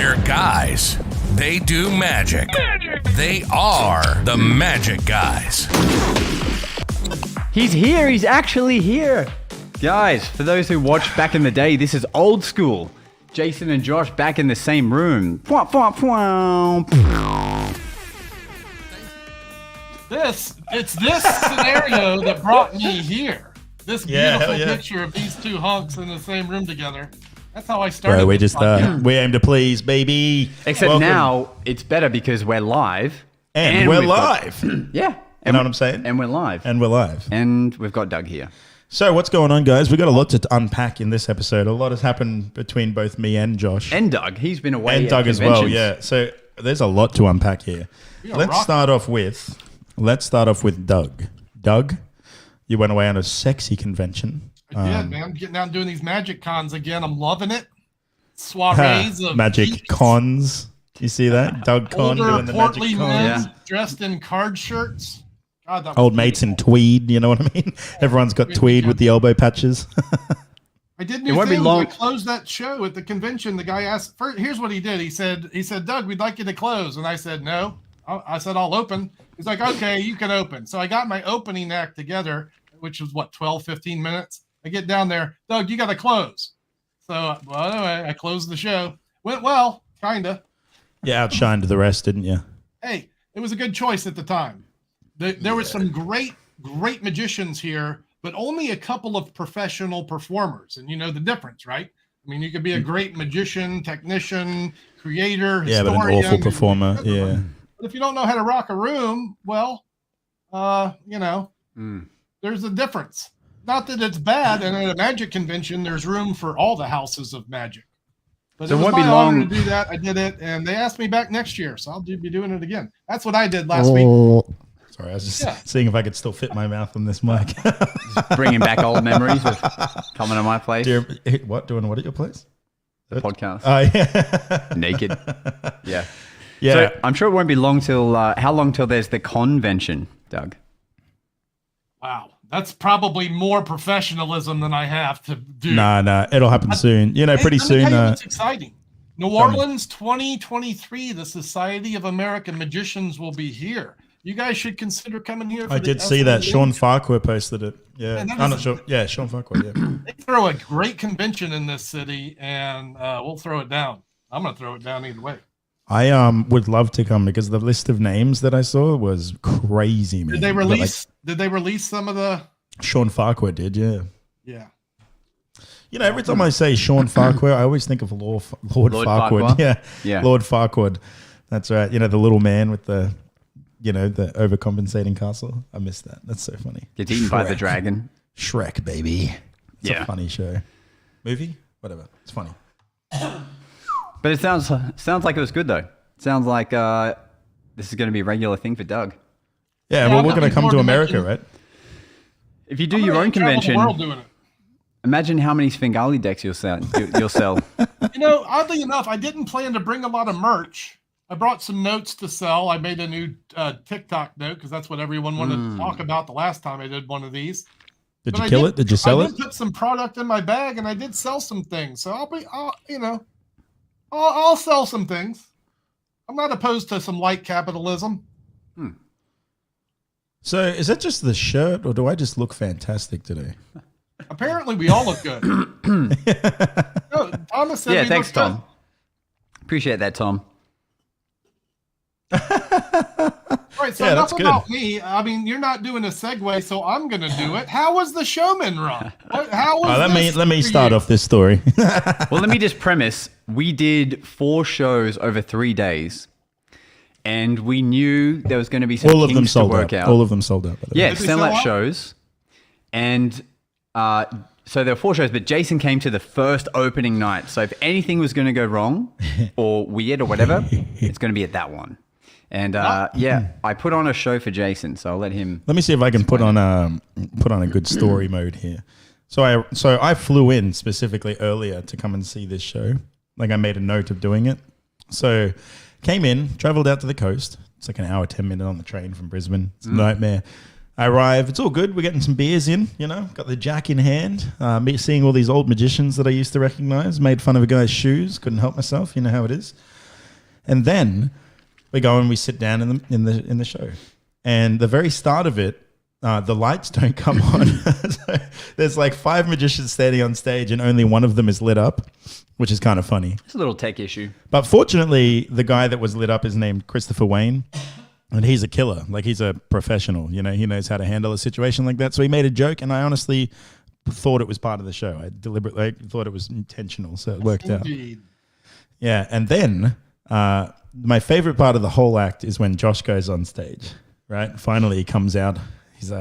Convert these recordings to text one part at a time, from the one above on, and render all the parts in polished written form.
They're guys. They do magic. They are the magic guys. He's here. He's actually here. Guys, for those who watched back in the day, this is old school. Jason and Josh back in the same room. It's this scenario that brought me here. This beautiful picture of these two hunks in the same room together. That's how I started. Bro, we just we aim to please, baby. Except now it's better because we're live. And we're live. Yeah. You know what I'm saying? And we're live. And we're live. And we've got Doug here. So what's going on, guys? We've got a lot to unpack in this episode. A lot has happened between both me and Josh. And Doug. He's been away and at Doug as well, conventions. yeah. So there's a lot to unpack here. Let's start off with Doug. Doug, you went away on a sexy convention. I did, man. I'm getting out and doing these magic cons again. I'm loving it. Soirees of magic geeks. cons. You see that? Doug Con Older, doing the portly magic con. men dressed in card shirts. God, that was Old mates in tweed, you know what I mean? Everyone's got tweed with the elbow patches. I did new things. I closed that show at the convention. The guy asked, here's what he did. He said, Doug, we'd like you to close. And I said, no. I said, I'll open. He's like, okay, you can open. So I got my opening act together, which was 12, 15 minutes. I get down there, Doug, you got to close. So, well, anyway, I closed the show. Went well, kind of. You outshined the rest, didn't you? Hey, it was a good choice at the time. There were some great magicians here, but only a couple of professional performers. And you know the difference, right? I mean, you could be a great magician, technician, creator, historian. Yeah, but an awful performer, yeah. But if you don't know how to rock a room, well, there's a difference. Not that it's bad. And at a magic convention, there's room for all the houses of magic. But so it was my honor to do that. I did it, and they asked me back next year, so I'll be doing it again. That's what I did last week. Sorry, I was just seeing if I could still fit my mouth on this mic. Just bringing back old memories of coming to my place. What? Doing what at your place? The podcast. Oh, yeah. Naked. Yeah. Yeah. So I'm sure it won't be long till, how long till there's the convention, Doug? Wow. That's probably more professionalism than I have to do. No, it'll happen soon. Pretty soon. It's exciting. New Orleans 2023, the Society of American Magicians will be here. You guys should consider coming here. I did see that. Sean Farquhar posted it. Yeah. I'm not sure. Yeah, Sean Farquhar, yeah. They throw a great convention in this city, and we'll throw it down. I'm going to throw it down either way. I would love to come because the list of names that I saw was crazy, man. Did they release some of the? Sean Farquhar did, yeah. Yeah. Every time I say Sean Farquhar, I always think of Lord Farquhar. Yeah. Lord Farquhar. That's right. The little man with the overcompensating castle. I missed that. That's so funny. Gets eaten by the dragon. Shrek, baby. It's a funny show. Movie? Whatever. It's funny. But it sounds like it was good, though. It sounds like this is going to be a regular thing for Doug. Yeah, well, we're going to come to America, right? If you do your own convention, imagine how many Svengali decks you'll sell. Oddly enough, I didn't plan to bring a lot of merch. I brought some notes to sell. I made a new TikTok note because that's what everyone wanted to talk about the last time I did one of these. Did you kill it? Did you sell it? I did put some product in my bag, and I did sell some things. So I'll sell some things. I'm not opposed to some light capitalism. So is that just the shirt, or do I just look fantastic today? Apparently, we all look good. No, Thomas said thanks, Tom. Good. Appreciate that, Tom. All right, so enough about me. I mean, you're not doing a segue, so I'm going to do it. How was the Showman run? How was let me start off this story. Well, let me just premise. We did 4 shows over 3 days, and we knew there was going to be some kinks to work out. All of them sold out. Yeah, sellout shows. And so there were 4 shows, but Jason came to the first opening night. So if anything was going to go wrong or weird or whatever, it's going to be at that one. And I put on a show for Jason, so I'll let him. Let me see if I can put on a good story mode here. So I flew in specifically earlier to come and see this show. Like I made a note of doing it. So came in, traveled out to the coast. It's like an hour, 10 minutes on the train from Brisbane. It's a nightmare. I arrive. It's all good. We're getting some beers in, got the Jack in hand. Me seeing all these old magicians that I used to recognize. Made fun of a guy's shoes. Couldn't help myself. You know how it is. And then we go and we sit down in the show. And the very start of it, the lights don't come on. So there's like 5 magicians standing on stage and only one of them is lit up, which is kind of funny. It's a little tech issue. But fortunately, the guy that was lit up is named Christopher Wayne. And he's a killer. Like, he's a professional. He knows how to handle a situation like that. So he made a joke, and I honestly thought it was part of the show. I deliberately thought it was intentional, so it worked out. Yeah, and then my favorite part of the whole act is when Josh goes on stage, right? Finally, he comes out. He's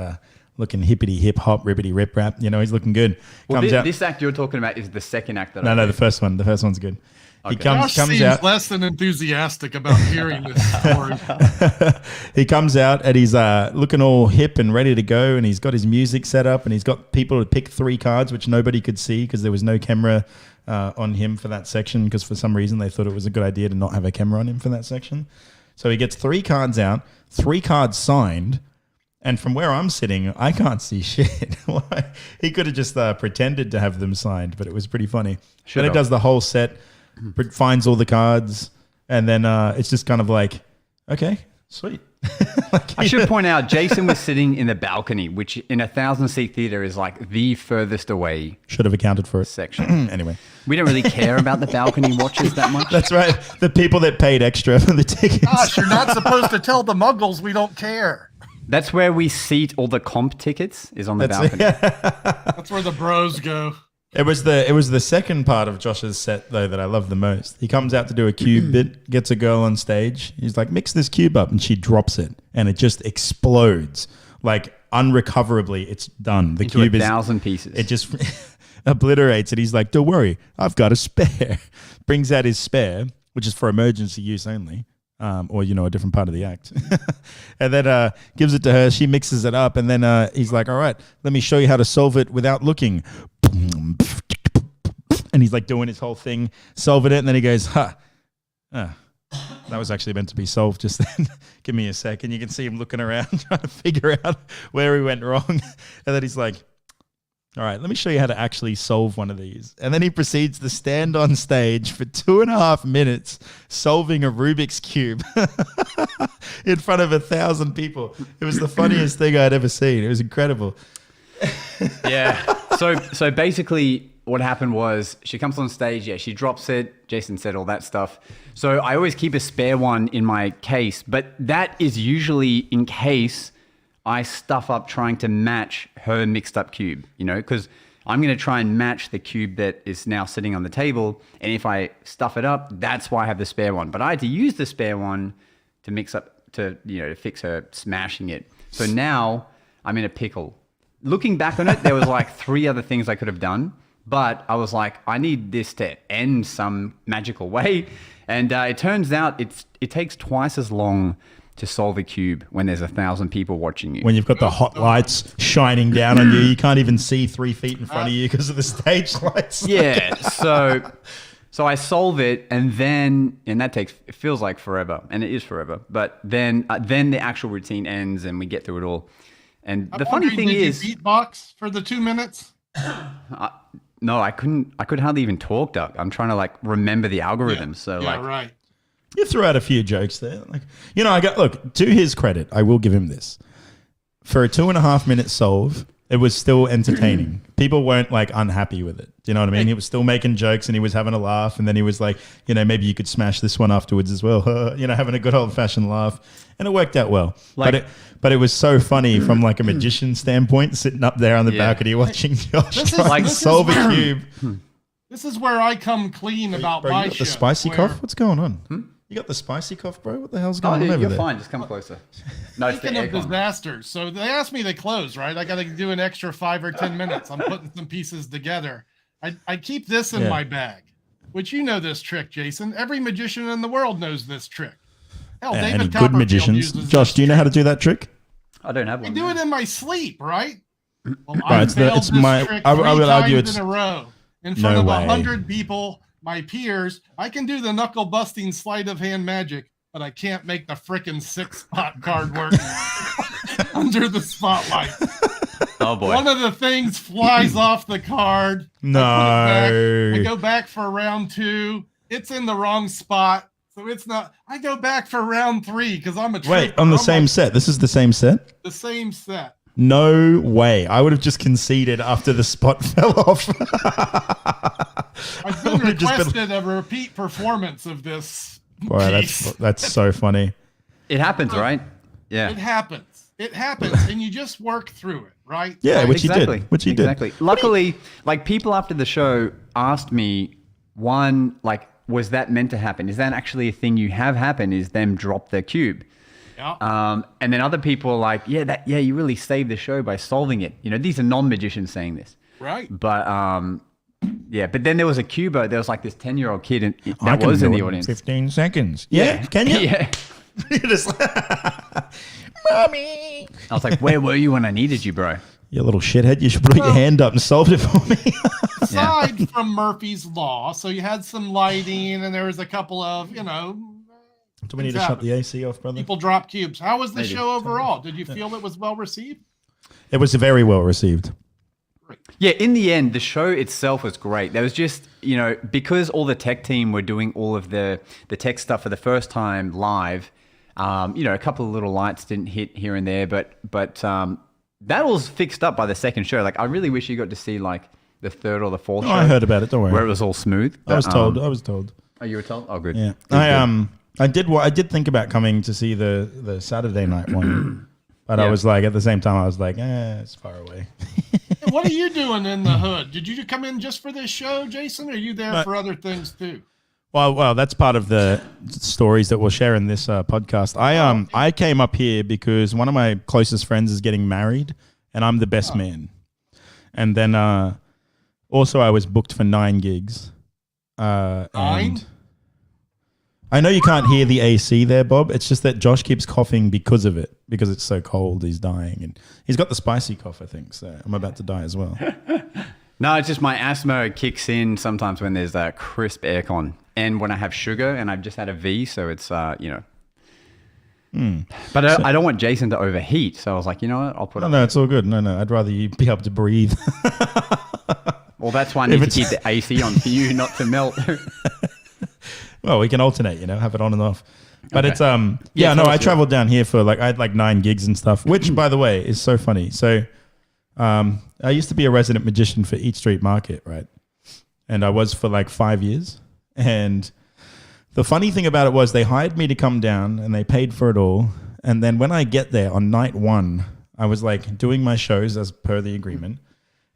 looking hippity hip hop, rippity rip rap. He's looking good. Well, this act you're talking about is the second act that No, the first one. The first one's good. Okay. Josh seems out less than enthusiastic about hearing this story. He comes out and he's looking all hip and ready to go, and he's got his music set up, and he's got people to pick 3 cards, which nobody could see because there was no camera on him for that section, because for some reason they thought it was a good idea to not have a camera on him for that section. So he gets 3 cards out, 3 cards signed, and from where I'm sitting, I can't see shit. He could have just pretended to have them signed, but it was pretty funny. Then it does the whole set, finds all the cards, and then it's just kind of like, okay, sweet. I should point out, Jason was sitting in the balcony, which in a 1,000-seat theater is like the furthest away. Should have accounted for it. Section. Anyway. We don't really care about the balcony watches that much. That's right. The people that paid extra for the tickets. Gosh, you're not supposed to tell the muggles we don't care. That's where we seat all the comp tickets, is on the balcony. That's where the bros go. It was the second part of Josh's set, though, that I love the most. He comes out to do a cube bit, gets a girl on stage. He's like, mix this cube up, and she drops it, and it just explodes. Like, unrecoverably, it's done. The Into cube 1,000 pieces. It just obliterates it. He's like, don't worry, I've got a spare. Brings out his spare, which is for emergency use only. Or, a different part of the act. And then gives it to her. She mixes it up. And then he's like, all right, let me show you how to solve it without looking. And he's like doing his whole thing, solving it. And then he goes, that was actually meant to be solved just then. Give me a second. You can see him looking around, trying to figure out where he went wrong. And then he's like, all right, let me show you how to actually solve one of these. And then he proceeds to stand on stage for 2.5 minutes solving a Rubik's Cube in front of 1,000 people. It was the funniest thing I'd ever seen. It was incredible. Yeah. So basically what happened was she comes on stage. Yeah, she drops it. Jason said all that stuff. So I always keep a spare one in my case, but that is usually in case I stuff up trying to match her mixed up cube, because I'm going to try and match the cube that is now sitting on the table. And if I stuff it up, that's why I have the spare one. But I had to use the spare one to mix up, to fix her smashing it. So now I'm in a pickle. Looking back on it, there was like 3 other things I could have done. But I was like, I need this to end some magical way. And it turns out it takes twice as long to solve a cube when there's 1,000 people watching you. When you've got the hot lights shining down on you, you can't even see 3 feet in front of you because of the stage lights. Yeah, so I solve it, and that it feels like forever, and it is forever. But then the actual routine ends, and we get through it all. And the funny thing is, did you beatbox for the 2 minutes? No, I couldn't. I could hardly even talk, Doug. I'm trying to remember the algorithms. Right. You threw out a few jokes there. Look, to his credit, I will give him this. For a 2.5 minute solve, it was still entertaining. People weren't unhappy with it. Do you know what I mean? He was still making jokes and he was having a laugh. And then he was like, maybe you could smash this one afterwards as well. Having a good old fashioned laugh. And it worked out well. But it was so funny from a magician standpoint, sitting up there on the balcony watching Josh try to solve a cube. This is where I come clean about bro, my you got show. The spicy cough? What's going on? You got the spicy cough, bro? What the hell's going on over there? You're fine. Just come closer. No, Speaking of disasters, so they asked me to close, right? I got to do an extra 5 or 10 minutes. I'm putting some pieces together. I keep this in my bag, which you know this trick, Jason. Every magician in the world knows this trick. Hell, David and good magicians. Josh, do you know how to do that trick? I don't have one. I do it in my sleep, right? Well, right, I would argue it's in a row in front of 100 people. My peers, I can do the knuckle busting sleight of hand magic, but I can't make the frickin' 6-spot card work. under the spotlight. Oh boy! One of the things flies off the card. No. I go back for round 2. It's in the wrong spot, so it's not. I go back for round 3 because I'm a trooper. Wait, on the same set. This is the same set. The same set. No way. I would have just conceded after the spot fell off. I've been requested a repeat performance of this. Boy, that's so funny. It happens, right? Yeah. It happens, and you just work through it, right? Yeah, which exactly. you did. Which you exactly. did. Luckily, like people after the show asked me, one, like, was that meant to happen? Is that actually a thing you have happen? Is them drop their cube? Yeah. And then other people are like, yeah, you really saved the show by solving it. You know, these are non-magicians saying this. Right. But yeah, but then there was a cubo. There was like this 10-year-old kid that was in the audience. 15 seconds. Yeah. Can you? Yeah. Mommy. I was like, where were you when I needed you, bro? You little shithead. You should put your hand up and solve it for me. Aside from Murphy's Law, so you had some lighting and there was a couple of, Do we need to shut the AC off, brother? People drop cubes. How was the show overall? Did you feel it was well received? It was very well received. Yeah, in the end, the show itself was great. There was just, because all the tech team were doing all of the tech stuff for the first time live, a couple of little lights didn't hit here and there, but that was fixed up by the second show. Like, I really wish you got to see, like, the third or the fourth show. I heard about it, don't worry. Where it was all smooth. But, I was told. Oh, you were told? Oh, good. Yeah. Good. I did think about coming to see the Saturday night one. But I was like, at the same time, I was like, it's far away. What are you doing in the hood? Did you come in just for this show, Jason? Or are you there for other things too? Well, that's part of the stories that we'll share in this podcast. I came up here because one of my closest friends is getting married, and I'm the best man. And then also I was booked for 9 gigs. 9? I know you can't hear the AC there, Bob. It's just that Josh keeps coughing because of it, because it's so cold. He's dying, and he's got the spicy cough, I think. So I'm about to die as well. No, it's just my asthma kicks in sometimes when there's that crisp aircon, and when I have sugar, and I've just had a V, so it's But I don't want Jason to overheat, so I was like, you know what? I'll put. No, it's all good. No, I'd rather you be able to breathe. Well, that's why I need to keep the AC on for you, not to melt. Well, we can alternate, have it on and off. But Okay. it's I traveled down here for I had 9 gigs and stuff, which by the way is so funny. So I used to be a resident magician for Eat Street Market, right? And I was for 5 years. And the funny thing about it was they hired me to come down and they paid for it all. And then when I get there on night 1, I was doing my shows as per the agreement.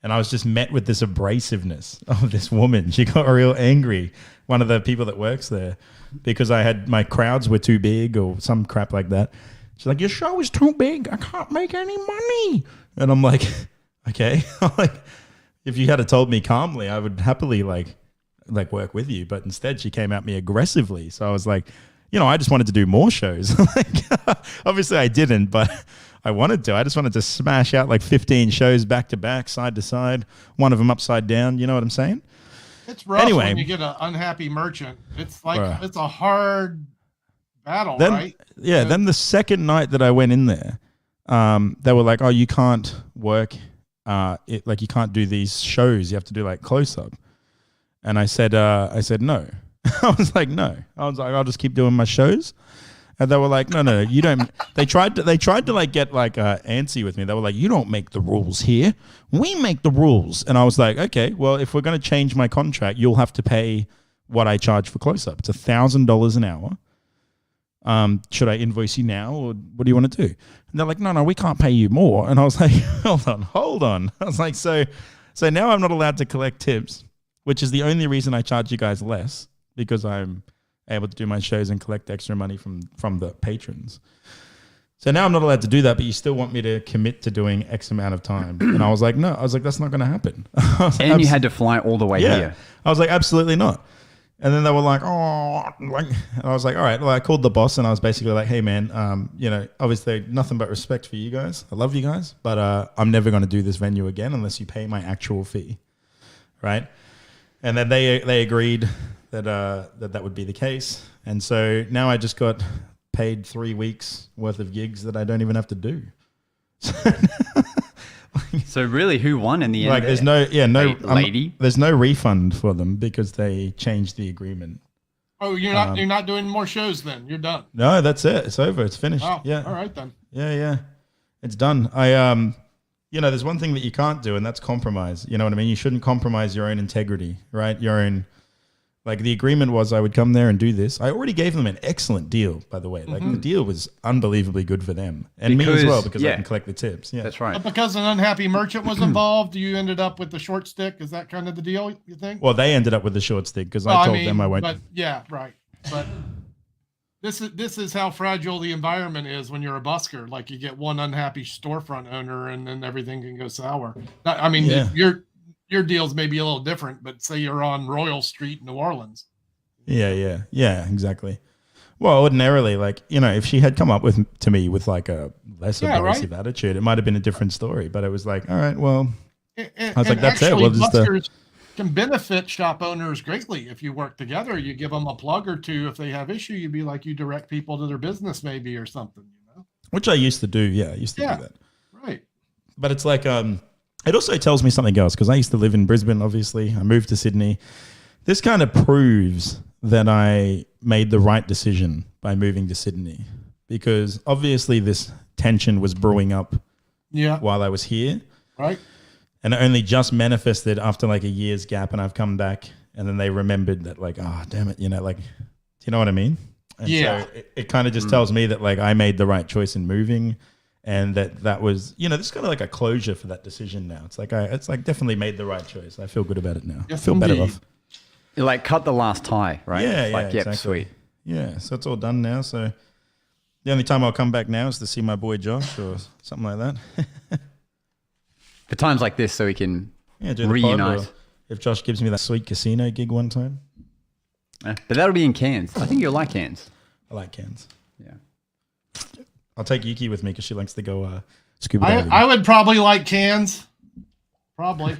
And I was just met with this abrasiveness of this woman. She got real angry, one of the people that works there, because my crowds were too big or some crap like that. She's like, your show is too big. I can't make any money. And I'm like, okay. If you had told me calmly, I would happily work with you. But instead she came at me aggressively. So I was like, I just wanted to do more shows. Obviously I didn't, but I wanted to. I just wanted to smash out 15 shows back to back, side to side, one of them upside down. You know what I'm saying? It's rough when you get an unhappy merchant. It's it's a hard battle, right? Yeah. Then the second night that I went in there, they were like, "Oh, you can't work. You can't do these shows. You have to do close up." And I said, no. I was like, no. I was like, I'll just keep doing my shows. And they were like, no, you don't. They tried to get antsy with me. They were like, you don't make the rules here. We make the rules. And I was like, okay, well, if we're going to change my contract, you'll have to pay what I charge for close up. It's $1,000 an hour. Should I invoice you now, or what do you want to do? And they're like, no, we can't pay you more. And I was like, hold on. I was like, so now I'm not allowed to collect tips, which is the only reason I charge you guys less, because I'm able to do my shows and collect extra money from the patrons. So now I'm not allowed to do that, but you still want me to commit to doing X amount of time. And I was like, no. I was like, that's not going to happen. And you had to fly all the way here. I was like, absolutely not. And then they were like, and I was like, all right. Well, I called the boss and I was basically like, hey man, obviously nothing but respect for you guys. I love you guys, but I'm never going to do this venue again unless you pay my actual fee. Right. And then they agreed that would be the case. And so now I just got paid 3 weeks worth of gigs that I don't even have to do. So really, who won in the end? Like, there's no, lady. There's no refund for them because they changed the agreement. Oh, you're not doing more shows then. You're done. No, that's it. It's over. It's finished. Oh, yeah. All right then. Yeah. It's done. There's one thing that you can't do, and that's compromise. You know what I mean? You shouldn't compromise your own integrity, right? Your own, like, the agreement was I would come there and do this. I already gave them an excellent deal, by the way. Like, the deal was unbelievably good for them. And me as well, because I can collect the tips. Yeah, that's right. But because an unhappy merchant was involved, you ended up with the short stick. Is that kind of the deal, you think? Well, they ended up with the short stick because I told them I won't. But yeah, right. But this is how fragile the environment is when you're a busker. Like, you get one unhappy storefront owner and then everything can go sour. I mean, your deals may be a little different, but say you're on Royal Street, New Orleans. Yeah, exactly. Well, ordinarily, like, if she had come up to me with like a less aggressive attitude, it might have been a different story. But it was like, all right, well, I was like, that's it. Well, buskers can benefit shop owners greatly if you work together. You give them a plug or two. If they have issue, you'd be like, you direct people to their business maybe or something, Which I used to do. Yeah, I used to do that. Right. But it's like, it also tells me something else because I used to live in Brisbane, obviously. I moved to Sydney. This kind of proves that I made the right decision by moving to Sydney because obviously this tension was brewing up while I was here. Right. And it only just manifested after like a year's gap and I've come back and then they remembered that like, oh, damn it, like, do you know what I mean? And so it kind of just tells me that like I made the right choice in moving. And that was, this kind of like a closure for that decision now. It's like definitely made the right choice. I feel good about it now. Yes, I feel better off. You like cut the last tie, right? Yeah, exactly. Sweet. Yeah, so it's all done now. So the only time I'll come back now is to see my boy Josh or something like that. For times like this, so we can do reunite. If Josh gives me that sweet casino gig one time. But that'll be in Cairns. I think you'll like Cairns. I like Cairns. Yeah. I'll take Yuki with me because she likes to go scuba diving. I would probably like Cairns. Probably.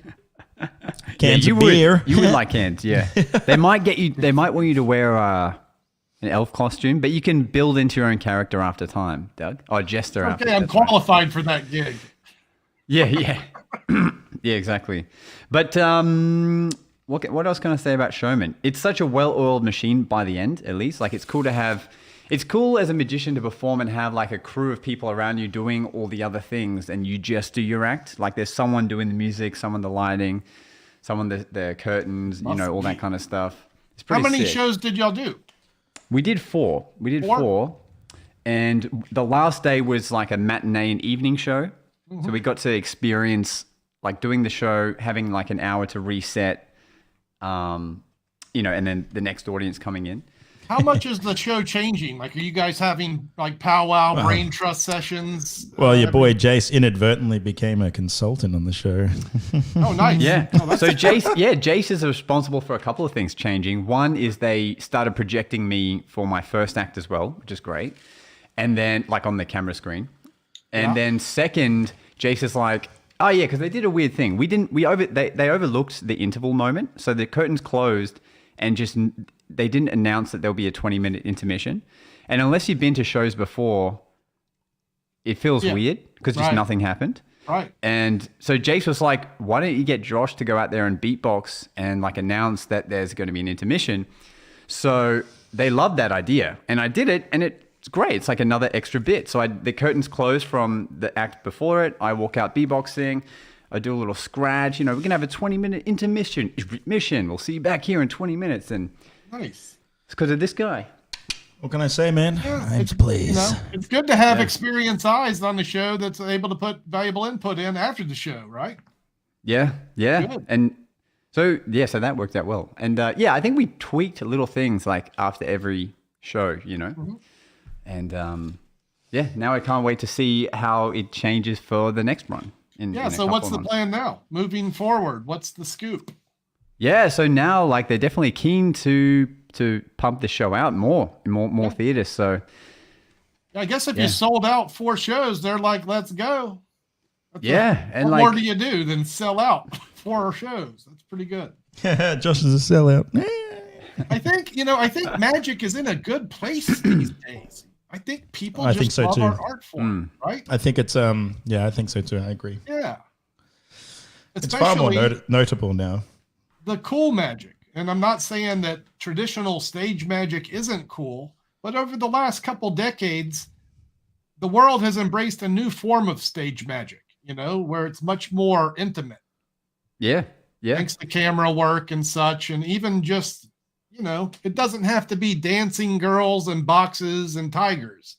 Cans of beer. You would like Cairns, yeah. They might want you to wear an elf costume, but you can build into your own character after time, Doug. Or jester after. Okay, I'm qualified for that gig. Yeah. Yeah, exactly. But what else can I say about Showman? It's such a well-oiled machine by the end, at least. Like, it's cool to have. It's cool as a magician to perform and have like a crew of people around you doing all the other things, and you just do your act. Like, there's someone doing the music, someone the lighting, someone the curtains, all that kind of stuff. It's pretty. How many sick. shows did y'all do? We did 4. Four, and the last day was like a matinee and evening show. So we got to experience like doing the show, having like an hour to reset, and then the next audience coming in. How much is the show changing? Like, are you guys having like powwow, brain trust sessions? Well, your boy Jace inadvertently became a consultant on the show. Oh, nice. Yeah. So Jace is responsible for a couple of things changing. One is they started projecting me for my first act as well, which is great. And then like on the camera screen. And then second, Jace is like, oh yeah, because they did a weird thing. They overlooked the interval moment. So the curtains closed and they didn't announce that there'll be a 20-minute intermission. And unless you've been to shows before, it feels weird because just nothing happened. Right. And so Jace was like, why don't you get Josh to go out there and beatbox and like announce that there's going to be an intermission? So they loved that idea. And I did it, and it's great. It's like another extra bit. So the curtains close from the act before it. I walk out beatboxing. I do a little scratch. We're going to have a 20-minute intermission. We'll see you back here in 20 minutes. And nice. It's because of this guy. What can I say, man? It's good to have experienced eyes on the show that's able to put valuable input in after the show, right? Yeah. Good. And so that worked out well. And I think we tweaked little things like after every show, And now I can't wait to see how it changes for the next run. So what's the plan now? Moving forward, what's the scoop? Yeah, so now like they're definitely keen to pump the show out more theaters. So I guess if you sold out 4 shows, they're like, let's go. And what more do you do than sell out 4 shows? That's pretty good. Josh is a sellout. I think magic is in a good place these days. I think people just so love too. our art form, right? I think it's I think so too. I agree. Yeah. It's far more notable now. The cool magic. And I'm not saying that traditional stage magic isn't cool, but over the last couple decades, the world has embraced a new form of stage magic, where it's much more intimate. Yeah. Yeah. Thanks to camera work and such. And even just, it doesn't have to be dancing girls and boxes and tigers.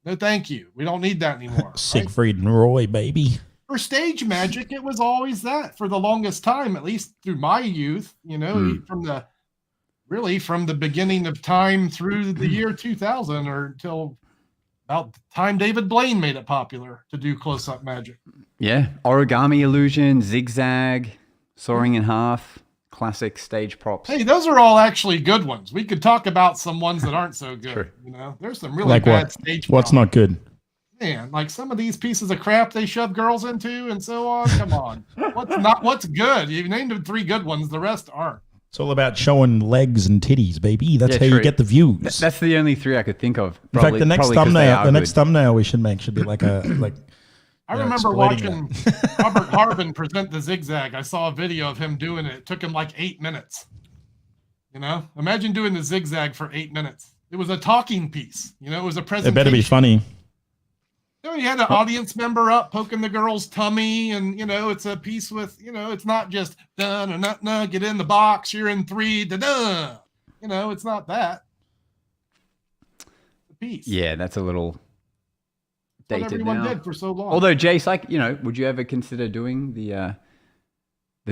No, thank you. We don't need that anymore. Siegfried and Roy, baby. For stage magic, it was always that for the longest time, at least through my youth, from the beginning of time through the year 2000 or until about the time David Blaine made it popular to do close-up magic. Yeah. Origami illusion, zigzag, soaring in half, classic stage props. Hey, those are all actually good ones. We could talk about some ones that aren't so good. Sure. There's some really bad stage What's props. not good? Man, like some of these pieces of crap they shove girls into and so on. Come on. What's good? You named them 3 good ones. The rest aren't. It's all about showing legs and titties, baby. That's how you get the views. That's the only 3 I could think of. In fact, the next thumbnail we should make should be like a I remember watching Robert Harbin present the Zigzag. I saw a video of him doing it. It took him like 8 minutes. Imagine doing the Zigzag for 8 minutes. It was a talking piece. It was a presentation. It better be funny. You had an audience member up poking the girl's tummy, and it's a piece with it's not just dun get in the box. You're in 3 da. It's not that. The piece. Yeah, that's a little dated what everyone now. did for so long. Although Jace, would you ever consider doing the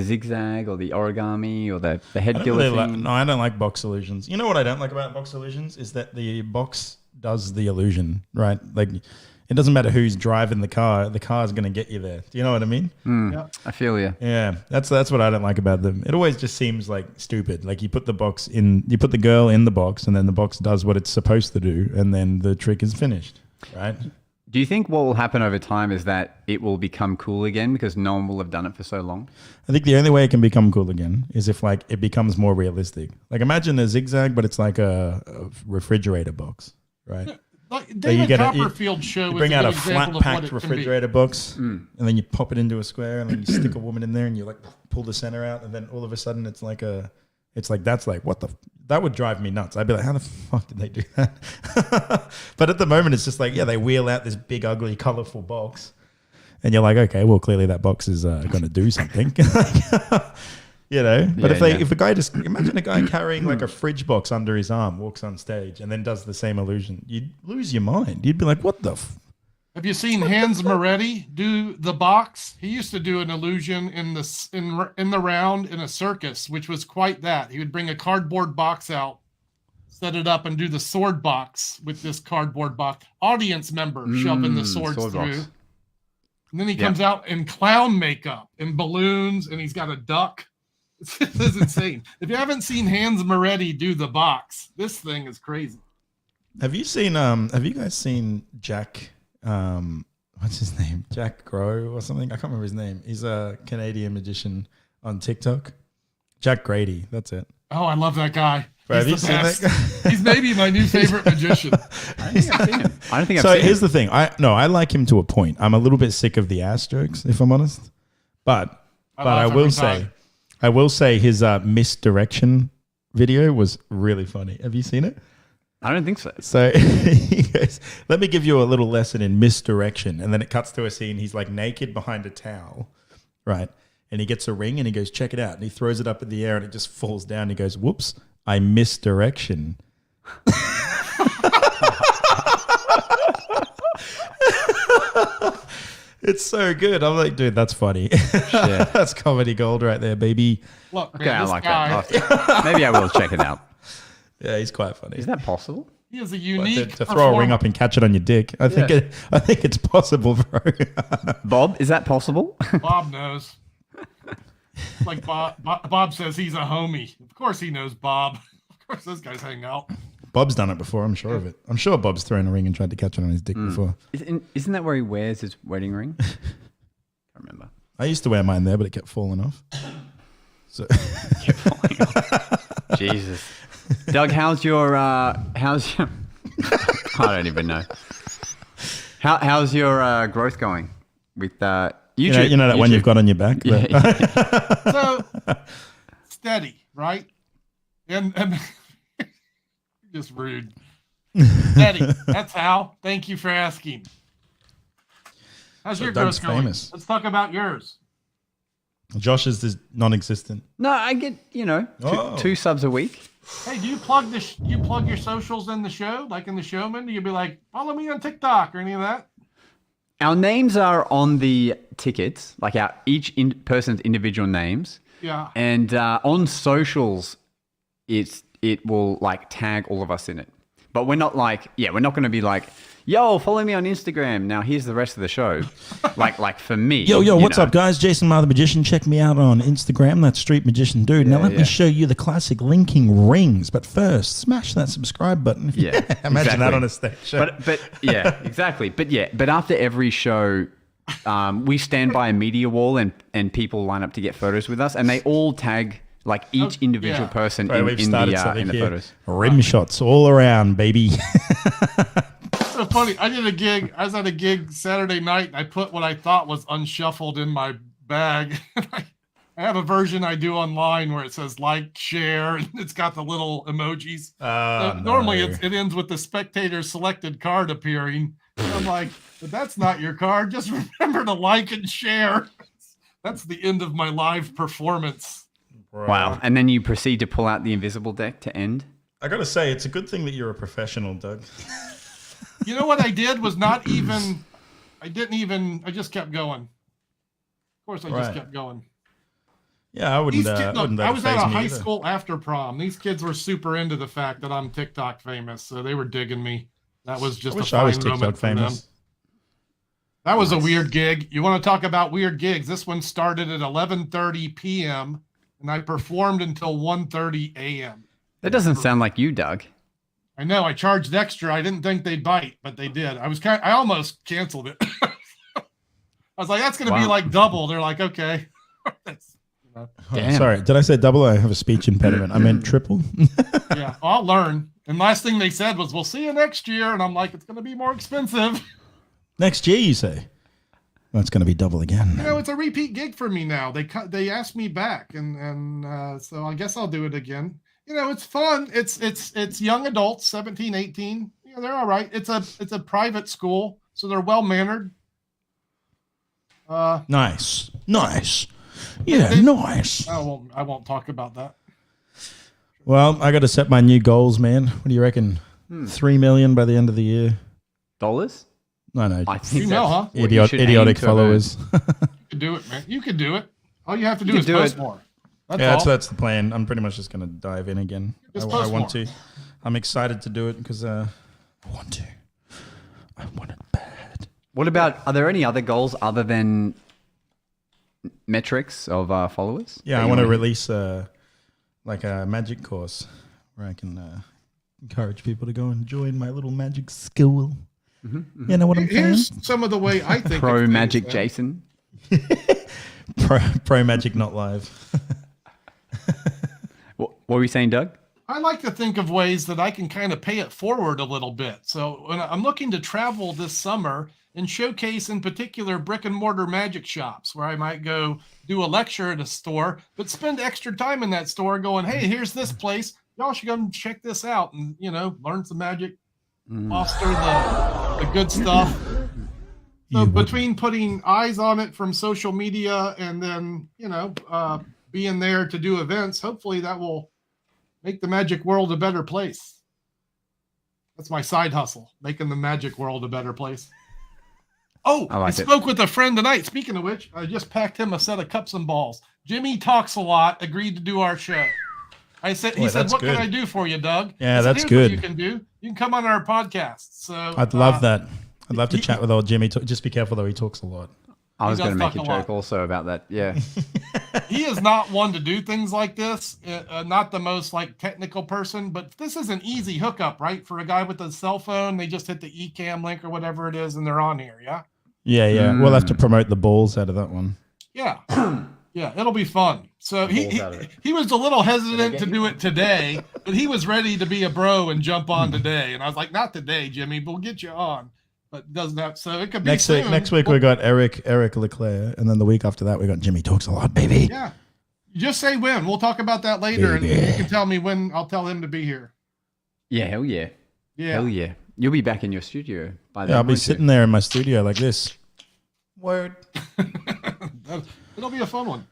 zigzag or the origami or the head killer thing? No, I don't like box illusions. You know what I don't like about box illusions is that the box does the illusion, right? Like. It doesn't matter who's driving the car is going to get you there. Do you know what I mean? Yeah. I feel you. Yeah, that's what I don't like about them. It always just seems like stupid. Like you put the girl in the box and then the box does what it's supposed to do and then the trick is finished, right? Do you think what will happen over time is that it will become cool again because no one will have done it for so long? I think the only way it can become cool again is if like it becomes more realistic. Like imagine a zigzag, but it's like a refrigerator box, right? Yeah. Like David Copperfield's show you bring out a flat packed refrigerator box and then you pop it into a square and then you stick a woman in there and you like pull the center out and then all of a sudden that's like what that would drive me nuts. I'd be like, how the fuck did they do that? But at the moment it's just like, they wheel out this big ugly colorful box and you're like, okay, well clearly that box is going to do something. But if a guy imagine a guy carrying like a fridge box under his arm, walks on stage and then does the same illusion, you'd lose your mind. You'd be like, what the Have you seen Hans Moretti do the box? He used to do an illusion in the round in a circus, which was quite that. He would bring a cardboard box out, set it up and do the sword box with this cardboard box. Audience member shoving the swords through. Box. And then he comes out in clown makeup and balloons and he's got a duck. This is insane. If you haven't seen Hans Moretti do the box, this thing is crazy. Have you guys seen Jack? What's his name? Jack Grady or something? I can't remember his name. He's a Canadian magician on TikTok. Jack Grady. That's it. Oh, I love that guy. Bro, have you seen that guy? He's maybe my new favorite magician. I don't think I've seen him. So here's the thing. I like him to a point. I'm a little bit sick of the ass jokes, if I'm honest. But I will say his misdirection video was really funny. Have you seen it? I don't think so. So he goes, let me give you a little lesson in misdirection. And then it cuts to a scene. He's like naked behind a towel, right? And he gets a ring and he goes, check it out. And he throws it up in the air and it just falls down. He goes, whoops, I misdirection. It's so good. I'm like, dude, that's funny. Yeah. That's comedy gold right there, baby. Look, man, okay, I like that. Maybe I will check it out. Yeah, he's quite funny. Is that possible? He is a unique to throw a ring up and catch it on your dick. I think it's possible, bro. Bob, is that possible? Bob knows. Like Bob says he's a homie. Of course he knows Bob. Of course those guys hang out. Bob's done it before, I'm sure of it. I'm sure Bob's thrown a ring and tried to catch it on his dick before. Isn't that where he wears his wedding ring? I remember. I used to wear mine there, but it kept falling off. So kept falling off. Jesus. Doug, how's your I don't even know. How's your growth going with YouTube? You know that one you've got on your back? Yeah. So, steady, right? And just rude. Steady. That's how. Thank you for asking. How's your growth going? Famous. Let's talk about yours. Josh's is non-existent. No, I get, two subs a week. Hey, do you plug your socials in the show, like in the Showman? Do you be like, follow me on TikTok or any of that? Our names are on the tickets, like our each person's individual names. Yeah. And on socials, it will like tag all of us in it. But we're not we're not going to be like, yo, follow me on Instagram. Now here's the rest of the show. like for me. Yo, what's up, guys? Jason Ma the Magician. Check me out on Instagram. That's Street Magician Dude. Now let me show you the classic linking rings. But first, smash that subscribe button. Imagine that on a stage show. But yeah, exactly. But after every show, we stand by a media wall and people line up to get photos with us, and they all tag like each individual person in the photos. Rim shots all around, baby. So funny. I was at a gig Saturday night, and I put what I thought was unshuffled in my bag. I have a version I do online where it says like, share, and it's got the little emojis. Normally it ends with the spectator selected card appearing. And I'm like, but that's not your card. Just remember to like and share. That's the end of my live performance. Wow. And then you proceed to pull out the invisible deck to end? I got to say, it's a good thing that you're a professional, Doug. You know what I did was I just kept going. Of course, I just kept going. Yeah, I wouldn't. I was at a high school after prom. These kids were super into the fact that I'm TikTok famous, so they were digging me. That was just a fine moment for them. That was a weird gig. You want to talk about weird gigs? This one started at 11:30 p.m. and I performed until 1:30 a.m. That doesn't sound like you, Doug. I know. I charged extra. I didn't think they'd bite, but they did. I almost canceled it. I was like, that's going to be like double. They're like, okay. Damn. Sorry, did I say double? I have a speech impediment. I meant triple. Yeah, well, I'll learn. And last thing they said was, we'll see you next year. And I'm like, it's going to be more expensive. Next year, you say? Well, it's going to be double again. It's a repeat gig for me now. They asked me back, and so I guess I'll do it again. It's fun. It's young adults, 17, 18. They're all right. It's a private school, so they're well mannered. Nice. Yeah, nice. I won't talk about that. Well, I got to set my new goals, man. What do you reckon? 3 million by the end of the year. Dollars? No. I think huh? Idiotic followers. You can do it, man. You can do it. All you have to do is post more. That's the plan. I'm pretty much just going to dive in again. I want to. I'm excited to do it because I want to. I want it bad. What about, are there any other goals other than metrics of followers? Yeah, I want to release like a magic course where I can encourage people to go and join my little magic school. Mm-hmm. You know what I'm saying? Here's some of the way I think. Pro Magic Jason. Pro Magic not live. What were you saying, Doug? I like to think of ways that I can kind of pay it forward a little bit. So when I'm looking to travel this summer and showcase in particular brick and mortar magic shops where I might go do a lecture at a store, but spend extra time in that store going, hey, here's this place. Y'all should go check this out and, learn some magic, foster the good stuff. So between putting eyes on it from social media and then, being there to do events, hopefully that will make the magic world a better place. That's my side hustle, making the magic world a better place. Oh, I spoke with a friend tonight. Speaking of which, I just packed him a set of cups and balls. Jimmy Talks a Lot agreed to do our show. He said, what can I do for you, Doug? Yeah, that's good. What you can do. You can come on our podcast. So I'd love that. I'd love to chat with old Jimmy. Just be careful, though. He talks a lot. I was going to make a joke also about that. Yeah. He is not one to do things like this. Not the most technical person, but this is an easy hookup, right? For a guy with a cell phone, they just hit the eCam link or whatever it is, and they're on here. Yeah. Yeah. We'll have to promote the balls out of that one. Yeah. Yeah, it'll be fun. So he was a little hesitant to do it today, but he was ready to be a bro and jump on today. And I was like, not today, Jimmy, but we'll get you on. But doesn't have, so it could be soon. Next week we got Eric Leclerc, and then the week after that we got Jimmy Talks a Lot, baby. Yeah. Just say when. We'll talk about that later, baby. And you can tell me when. I'll tell him to be here. Yeah, hell yeah. Yeah. Hell yeah. You'll be back in your studio by then. Yeah, I'll be sitting there in my studio like this. Word. It'll be a fun one.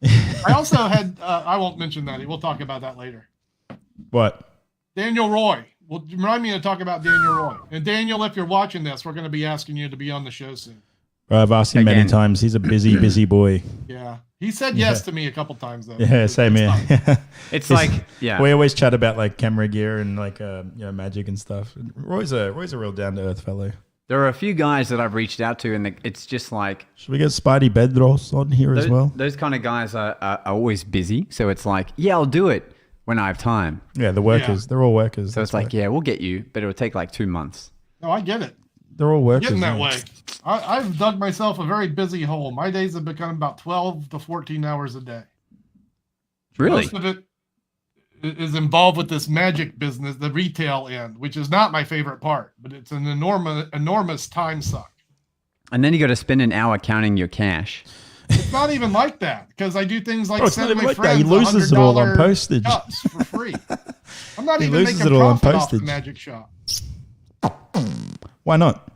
I also had, I won't mention that. We'll talk about that later. What? Daniel Roy. Well, remind me to talk about Daniel Roy. And Daniel, if you're watching this, we're going to be asking you to be on the show soon. I've asked him many times. He's a busy boy. Yeah. He said yes to me a couple times, though. Yeah, same here. It's like, yeah. We always chat about like camera gear and like, magic and stuff. Roy's a real down-to-earth fellow. There are a few guys that I've reached out to, and it's just like... Should we get Spidey Bedros on here as well? Those kind of guys are always busy. So it's like, yeah, I'll do it when I have time. Yeah, the workers. Yeah. They're all workers. So it's like, yeah, we'll get you, but it'll take like 2 months. No, I get it. They're all workers. Getting that way. I've dug myself a very busy hole. My days have become about 12 to 14 hours a day. Really? Most of it is involved with this magic business, the retail end, which is not my favorite part, but it's an enormous time suck. And then you got to spend an hour counting your cash. It's not even like that, because I do things like send my friends that. He loses it all on postage for free. I'm not even making profit off the magic shop. Why not?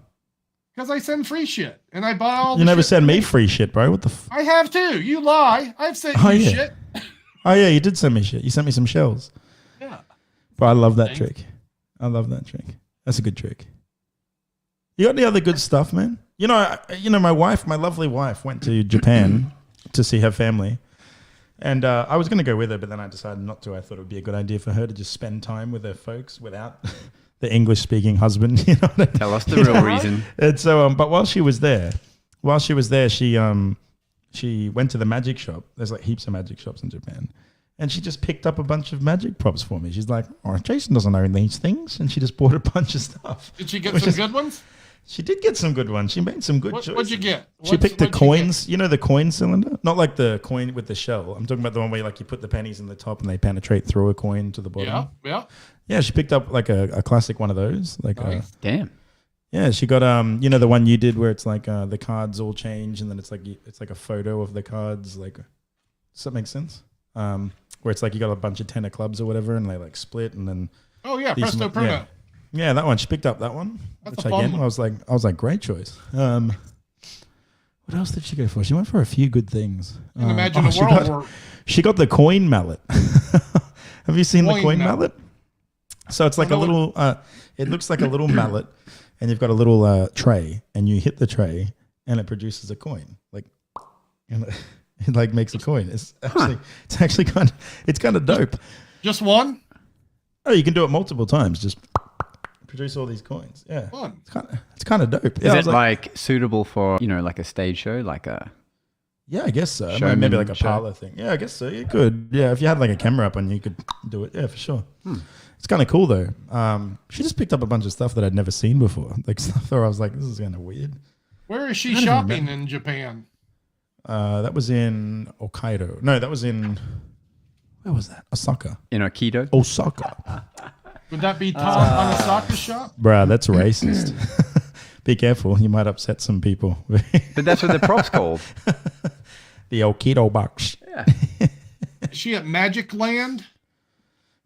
Because I send free shit, and I buy all. You never send me free shit, bro. What the? I have too. You lie. I've sent you shit. Oh yeah, you did send me shit. You sent me some shells. Yeah. But I love that trick. I love that trick. That's a good trick. You got any other good stuff, man? You know, my lovely wife, went to Japan to see her family, and I was going to go with her, but then I decided not to. I thought it would be a good idea for her to just spend time with her folks without the English-speaking husband. You know, tell us the real reason. And so, but while she was there, she went to the magic shop. There's like heaps of magic shops in Japan. And she just picked up a bunch of magic props for me. She's like, oh, Jason doesn't own these things. And she just bought a bunch of stuff. Did she get some good ones? She did get some good ones. She made some good choices. What'd you get? She picked the coins. You know the coin cylinder? Not like the coin with the shell. I'm talking about the one where like you put the pennies in the top and they penetrate through a coin to the bottom. Yeah. Yeah, she picked up like a classic one of those. Damn. Yeah, she got the one you did where it's like the cards all change and then it's like a photo of the cards. Like, does that make sense? Where it's like you got a bunch of 10 of clubs or whatever and they like split and then. Oh yeah, Presto Pruno. Yeah, that one. She picked up that one. That's a fun one. I was like, great choice. What else did she go for? She went for a few good things. Imagine a world where she got the coin mallet. Have you seen the coin mallet? So it's like a little. It looks like a little mallet, and you've got a little tray, and you hit the tray, and it produces a coin. Like, and it like makes a coin. It's actually kind of dope. Just one? Oh, you can do it multiple times. Just produce all these coins. Yeah, fun. It's kind of dope. Is it like suitable for like a stage show, like a? Yeah, I guess so. Showman maybe like a show. parlor thing. Yeah, I guess so. You could. Yeah, if you had like a camera up and you could do it. Yeah, for sure. It's kind of cool though. She just picked up a bunch of stuff that I'd never seen before. Like stuff where I was like, this is kind of weird. Where is she shopping in Japan? That was in Hokkaido. No, that was in. Where was that? Osaka. In Aikido? Osaka. Would that be Tom Anasaka's shop? Bruh, that's racist. Be careful. You might upset some people. But that's what the prop's called. The Aikido box. Yeah. Is she at Magic Land?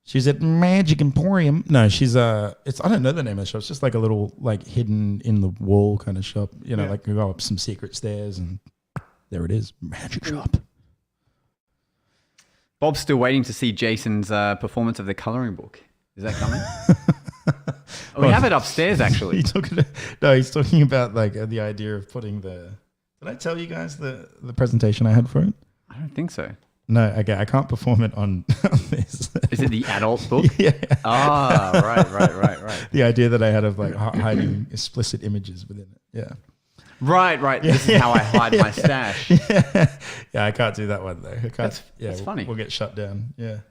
She's at Magic Emporium. No, she's I don't know the name of the shop. It's just like a little like hidden in the wall kind of shop. You know, like you go up some secret stairs and there it is. Magic shop. Bob's still waiting to see Jason's performance of the coloring book. Is that coming? We have it upstairs, actually. He's talking about like the idea of putting the. Did I tell you guys the presentation I had for it? I don't think so. No, okay, I can't perform it on this. Is it the adult book? Yeah. Ah, right. The idea that I had of like hiding explicit images within it. Yeah. Right. This is how I hide my stash. Yeah, I can't do that one though. I can't. That's funny. We'll get shut down. Yeah.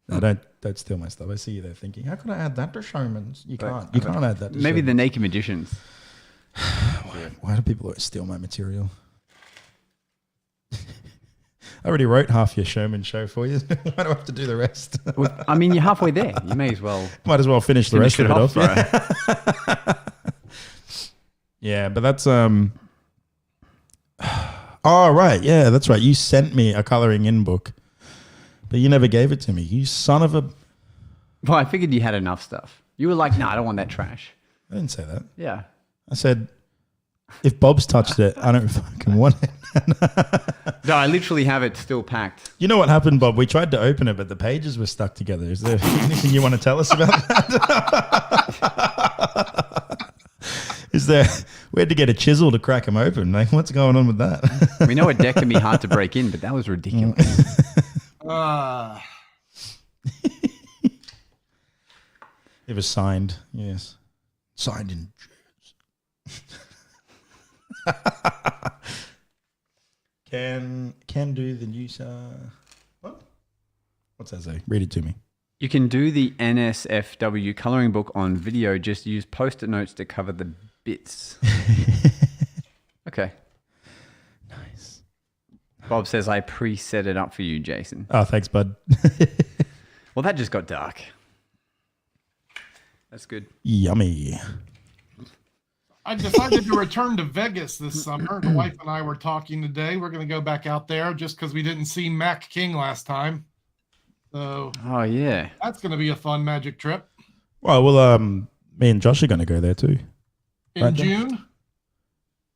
No, don't steal my stuff. I see you there thinking, how could I add that to Showman's? You can't. You can't add that to Maybe Showman's. the Naked Magicians. Why do people always steal my material? I already wrote half your Showman show for you. Why do I have to do the rest? I mean, you're halfway there. You may as well. Might as well finish the rest of it off. Right? Yeah, but that's Oh right, yeah, that's right. You sent me a colouring in book, but you never gave it to me. You son of a. Well, I figured you had enough stuff. You were like, "No, I don't want that trash." I didn't say that. Yeah. I said, if Bob's touched it, I don't fucking want it. No, I literally have it still packed. You know what happened, Bob? We tried to open it, but the pages were stuck together. Is there anything you want to tell us about that? Is there? We had to get a chisel to crack them open. Like, what's going on with that? We know a deck can be hard to break in, but that was ridiculous. It was signed. Yes, signed in. Can do the news. What? What's that say? Read it to me. You can do the NSFW coloring book on video. Just use post-it notes to cover the bits. Okay. Nice. Bob says I pre-set it up for you, Jason. Oh, thanks, bud. Well, that just got dark. That's good. Yummy. I decided to return to Vegas this summer. The wife and I were talking today. We're going to go back out there just because we didn't see Mac King last time. So, oh yeah, that's going to be a fun magic trip. Well, me and Josh are going to go there too. In June?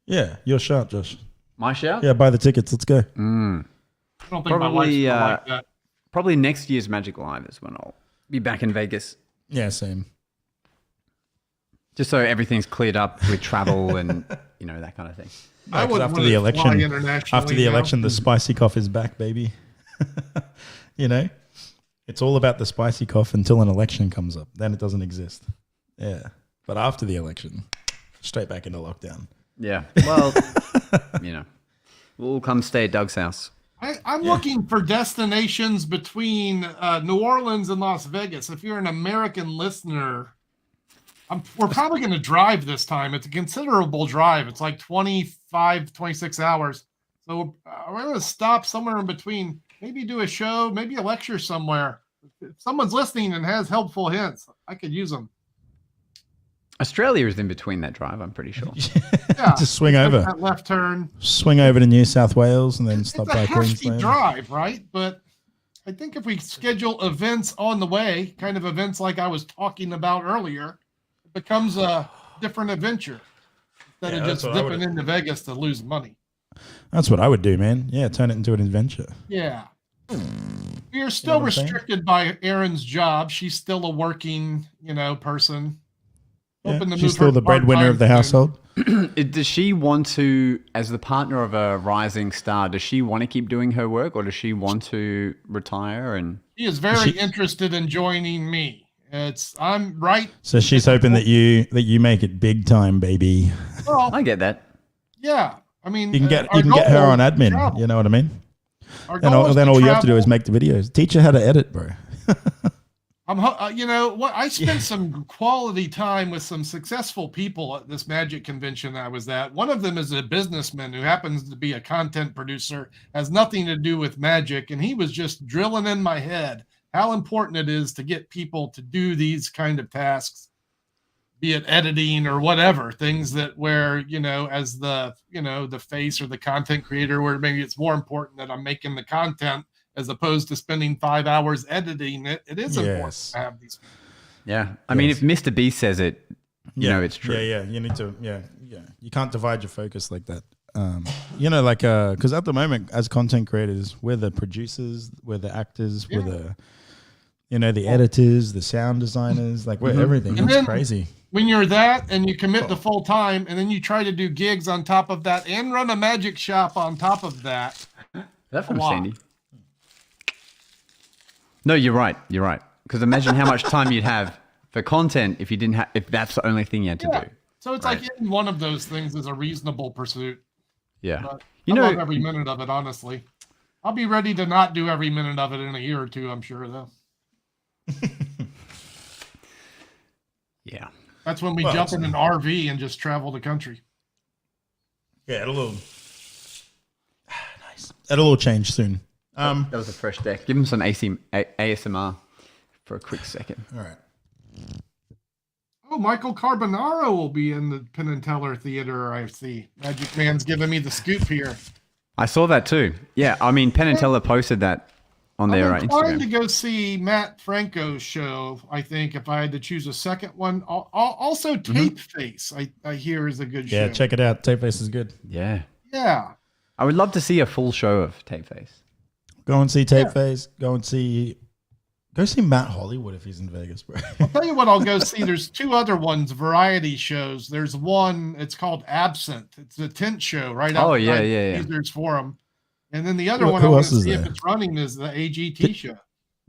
Yeah, your shout, Josh. My shout? Yeah, buy the tickets. Let's go. I don't think my wife's gonna like that. Probably next year's Magic Live is when I'll be back in Vegas. Yeah, same. Just so everything's cleared up with travel and, you know, that kind of thing. I would after the election, the now. spicy cough is back, baby. You know, it's all about the spicy cough until an election comes up. Then it doesn't exist. Yeah. But after the election, straight back into lockdown. Yeah. Well, you know, we'll come stay at Doug's house. I'm looking for destinations between New Orleans and Las Vegas. If you're an American listener, we're probably going to drive this time. It's a considerable drive. It's like 25, 26 hours. So we're going to stop somewhere in between, maybe do a show, maybe a lecture somewhere. If someone's listening and has helpful hints, I could use them. Australia is in between that drive, I'm pretty sure. Yeah, just swing over. That left turn. Swing over to New South Wales and then stop by Queensland. It's a hefty Queensland. drive, right? But I think if we schedule events on the way, kind of events like I was talking about earlier, it becomes a different adventure instead of just dipping into Vegas to lose money. That's what I would do, man. Yeah, turn it into an adventure. Yeah. We are still restricted by Erin's job. She's still a working, person. Yeah, she's still the breadwinner of the household. Does she want to, as the partner of a rising star, does she want to keep doing her work or does she want to retire? And she is very interested in joining me. I'm right. So she's hoping that you make it big time, baby. Well, I get that. Yeah. I mean, you can get her on admin. You know what I mean? Then all you have to do is make the videos. Teach her how to edit, bro. I spent some quality time with some successful people at this magic convention I was at. One of them is a businessman who happens to be a content producer, has nothing to do with magic. And he was just drilling in my head how important it is to get people to do these kind of tasks, be it editing or whatever, things that where, as the face or the content creator, where maybe it's more important that I'm making the content as opposed to spending 5 hours editing it. It is important to have these. Yeah. I mean, if Mr. B says it, you know it's true. Yeah. You need to, You can't divide your focus like that. Because at the moment, as content creators, we're the producers, we're the actors, we're the, the editors, the sound designers, like we're everything. And it's crazy. When you're that and you commit to full time and then you try to do gigs on top of that and run a magic shop on top of that. That from Sandy. No, you're right. You're right. Because imagine how much time you'd have for content if you didn't have, if that's the only thing you had to do. So it's like any one of those things is a reasonable pursuit. Yeah. But I love every minute of it, honestly. I'll be ready to not do every minute of it in a year or two, I'm sure, though. Yeah. That's when we jump in an RV and just travel the country. Yeah, it'll change soon. That was a fresh deck. Give him some ASMR for a quick second. All right. Oh, Michael Carbonaro will be in the Penn and Teller Theater, I see. Magic Man's giving me the scoop here. I saw that too. Yeah, I mean, Penn and Teller posted that on their Instagram. I'm inclined to go see Matt Franco's show, I think, if I had to choose a second one. Also, Tape Face, I hear, is a good show. Yeah, check it out. Tape Face is good. Yeah. Yeah. I would love to see a full show of Tape Face. Go and see Tape Face. Go see Matt Hollywood if he's in Vegas, bro. I'll tell you what I'll go see. There's two other ones, variety shows. There's one, it's called Absent. It's a tent show right out. Oh, yeah. There's Forum. And then the other one who I want else to is see there? if it's running is the AGT show.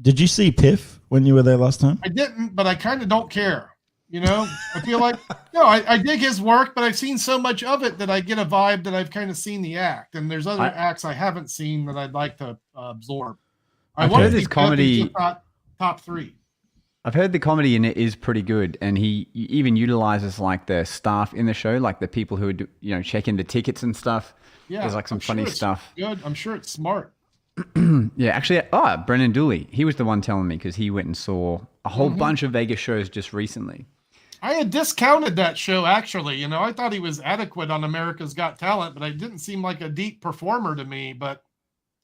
Did you see Piff when you were there last time? I didn't, but I kind of don't care. You know, I feel like, I dig his work, but I've seen so much of it that I get a vibe that I've kind of seen the act. And there's other acts I haven't seen that I'd like to absorb. I've heard this comedy. Top 3. I've heard the comedy in it is pretty good, and he even utilizes like the staff in the show, like the people who are checking the tickets and stuff. Yeah, there's like some funny stuff. Good, I'm sure it's smart. Yeah, actually, Brennan Dooley, he was the one telling me because he went and saw a whole bunch of Vegas shows just recently. I had discounted that show actually. I thought he was adequate on America's Got Talent, but it didn't seem like a deep performer to me. But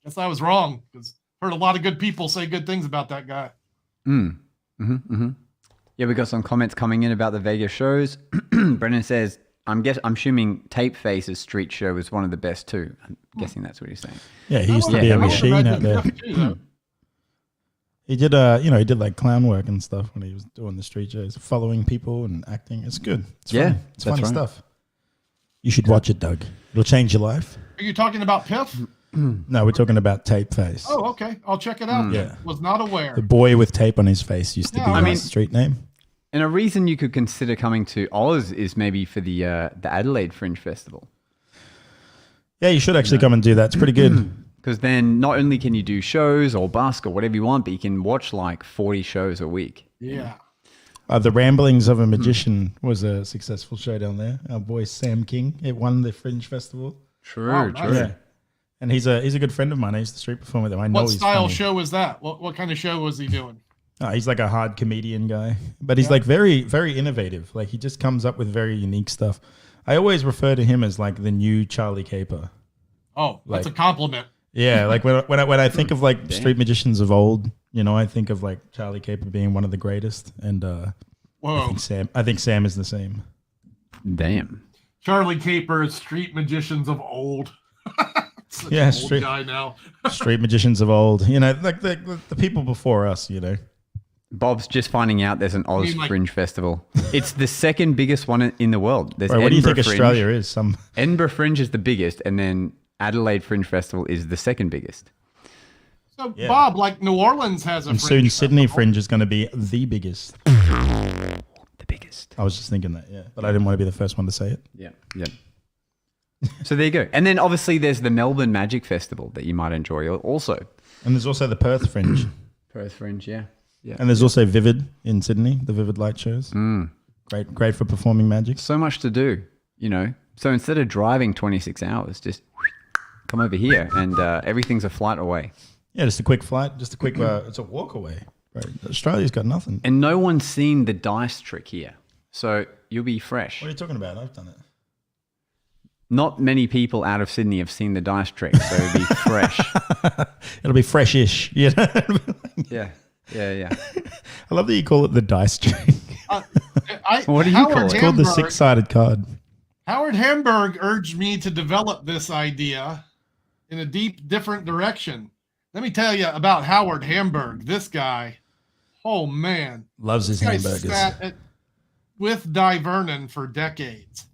I guess I was wrong because I heard a lot of good people say good things about that guy. Yeah, we got some comments coming in about the Vegas shows. Brennan says, I'm assuming Tape Face's street show was one of the best too. I'm guessing that's what he's saying. Yeah, he used to be a machine out there. He did he did like clown work and stuff when he was doing the street shows, following people and acting. It's good. It's fun. It's funny stuff. You should watch it, Doug. It'll change your life. Are you talking about Piff? No, we're talking about Tape Face. Oh, okay. I'll check it out. Yeah. Was not aware. The boy with tape on his face used to be his street name. And a reason you could consider coming to Oz is maybe for the Adelaide Fringe Festival. Yeah, you should actually come and do that. It's pretty good. Because then not only can you do shows or busk or whatever you want, but you can watch like 40 shows a week. Yeah. The Ramblings of a Magician was a successful show down there. Our boy Sam King, it won the Fringe Festival. True. Yeah. And he's a good friend of mine. I used to street perform with him. I know what he's style funny. show was that? What kind of show was he doing? He's like a hard comedian guy, but he's like very, very innovative. Like he just comes up with very unique stuff. I always refer to him as like the new Charlie Caper. Oh, that's a compliment. Yeah, like when I think of like street magicians of old, I think of like Charlie Caper being one of the greatest, and I think Sam is the same. Damn. Charlie Caper is street magicians of old. Street guy now. Street magicians of old, like the people before us, Bob's just finding out there's an Oz Fringe Festival. It's the second biggest one in the world. There's what do you think Australia is? Edinburgh Fringe is the biggest, and then Adelaide Fringe Festival is the second biggest. So, Bob, like New Orleans has a and Fringe soon Sydney Festival. Fringe is going to be the biggest. The biggest. I was just thinking that, but I didn't want to be the first one to say it. Yeah. So there you go. And then obviously there's the Melbourne Magic Festival that you might enjoy also. And there's also the Perth Fringe. Perth Fringe, yeah. And there's also Vivid in Sydney, the Vivid Light shows. Great for performing magic. So much to do, So instead of driving 26 hours, just come over here and everything's a flight away. Yeah, just a quick flight, just a quick, it's a walk away. Right? Australia's got nothing. And no one's seen the dice trick here. So you'll be fresh. What are you talking about? I've done it. Not many people out of Sydney have seen the dice trick, so it'll be fresh. It'll be fresh-ish. Yeah. Yeah. I love that you call it the dice trick. What do you call it? It's called the six-sided card. Howard Hamburg urged me to develop this idea in a different direction. Let me tell you about Howard Hamburg. This guy, oh man. Loves his hamburgers. Sat with Di Vernon for decades.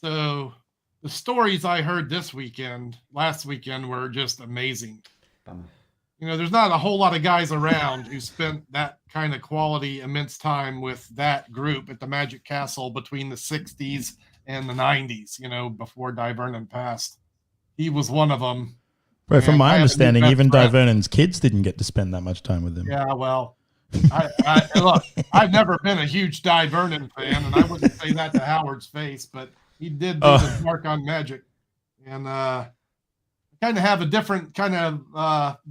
So the stories I heard last weekend, were just amazing. There's not a whole lot of guys around who spent that kind of quality, immense time with that group at the Magic Castle between the 60s and the 90s, before Di Vernon passed. He was one of them. Right, from my understanding, even Di Vernon's kids didn't get to spend that much time with him. Yeah, well, look, I've never been a huge Di Vernon fan, and I wouldn't say that to Howard's face, but he did do his mark on magic. And I kind of have a different kind of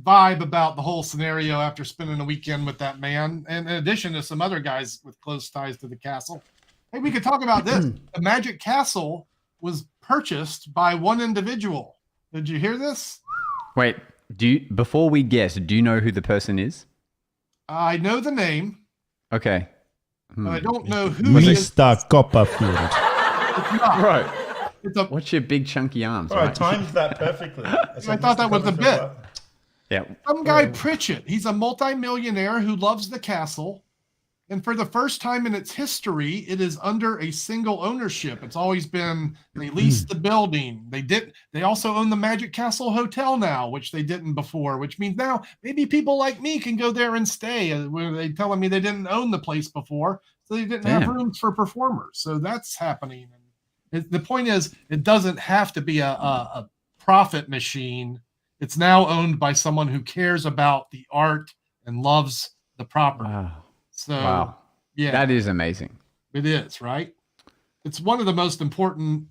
vibe about the whole scenario after spending a weekend with that man, and in addition to some other guys with close ties to the castle. Hey, we could talk about this. The Magic Castle was purchased by one individual. Did you hear this? Wait, before we guess, do you know who the person is? I know the name. Okay. I don't know who he is. Mr. Copperfield. Right. What's your big chunky arms? All right, timed that perfectly. I thought that was a bit. Yeah. Some guy Pritchett. He's a multimillionaire who loves the castle. And for the first time in its history, it is under a single ownership. It's always been, they leased the building. They also own the Magic Castle Hotel now, which they didn't before, which means now maybe people like me can go there and stay. They telling me they didn't own the place before, so they didn't have rooms for performers. So that's happening. The point is, it doesn't have to be a profit machine. It's now owned by someone who cares about the art and loves the property. Wow. Yeah, that is amazing. It is, right? It's one of the most important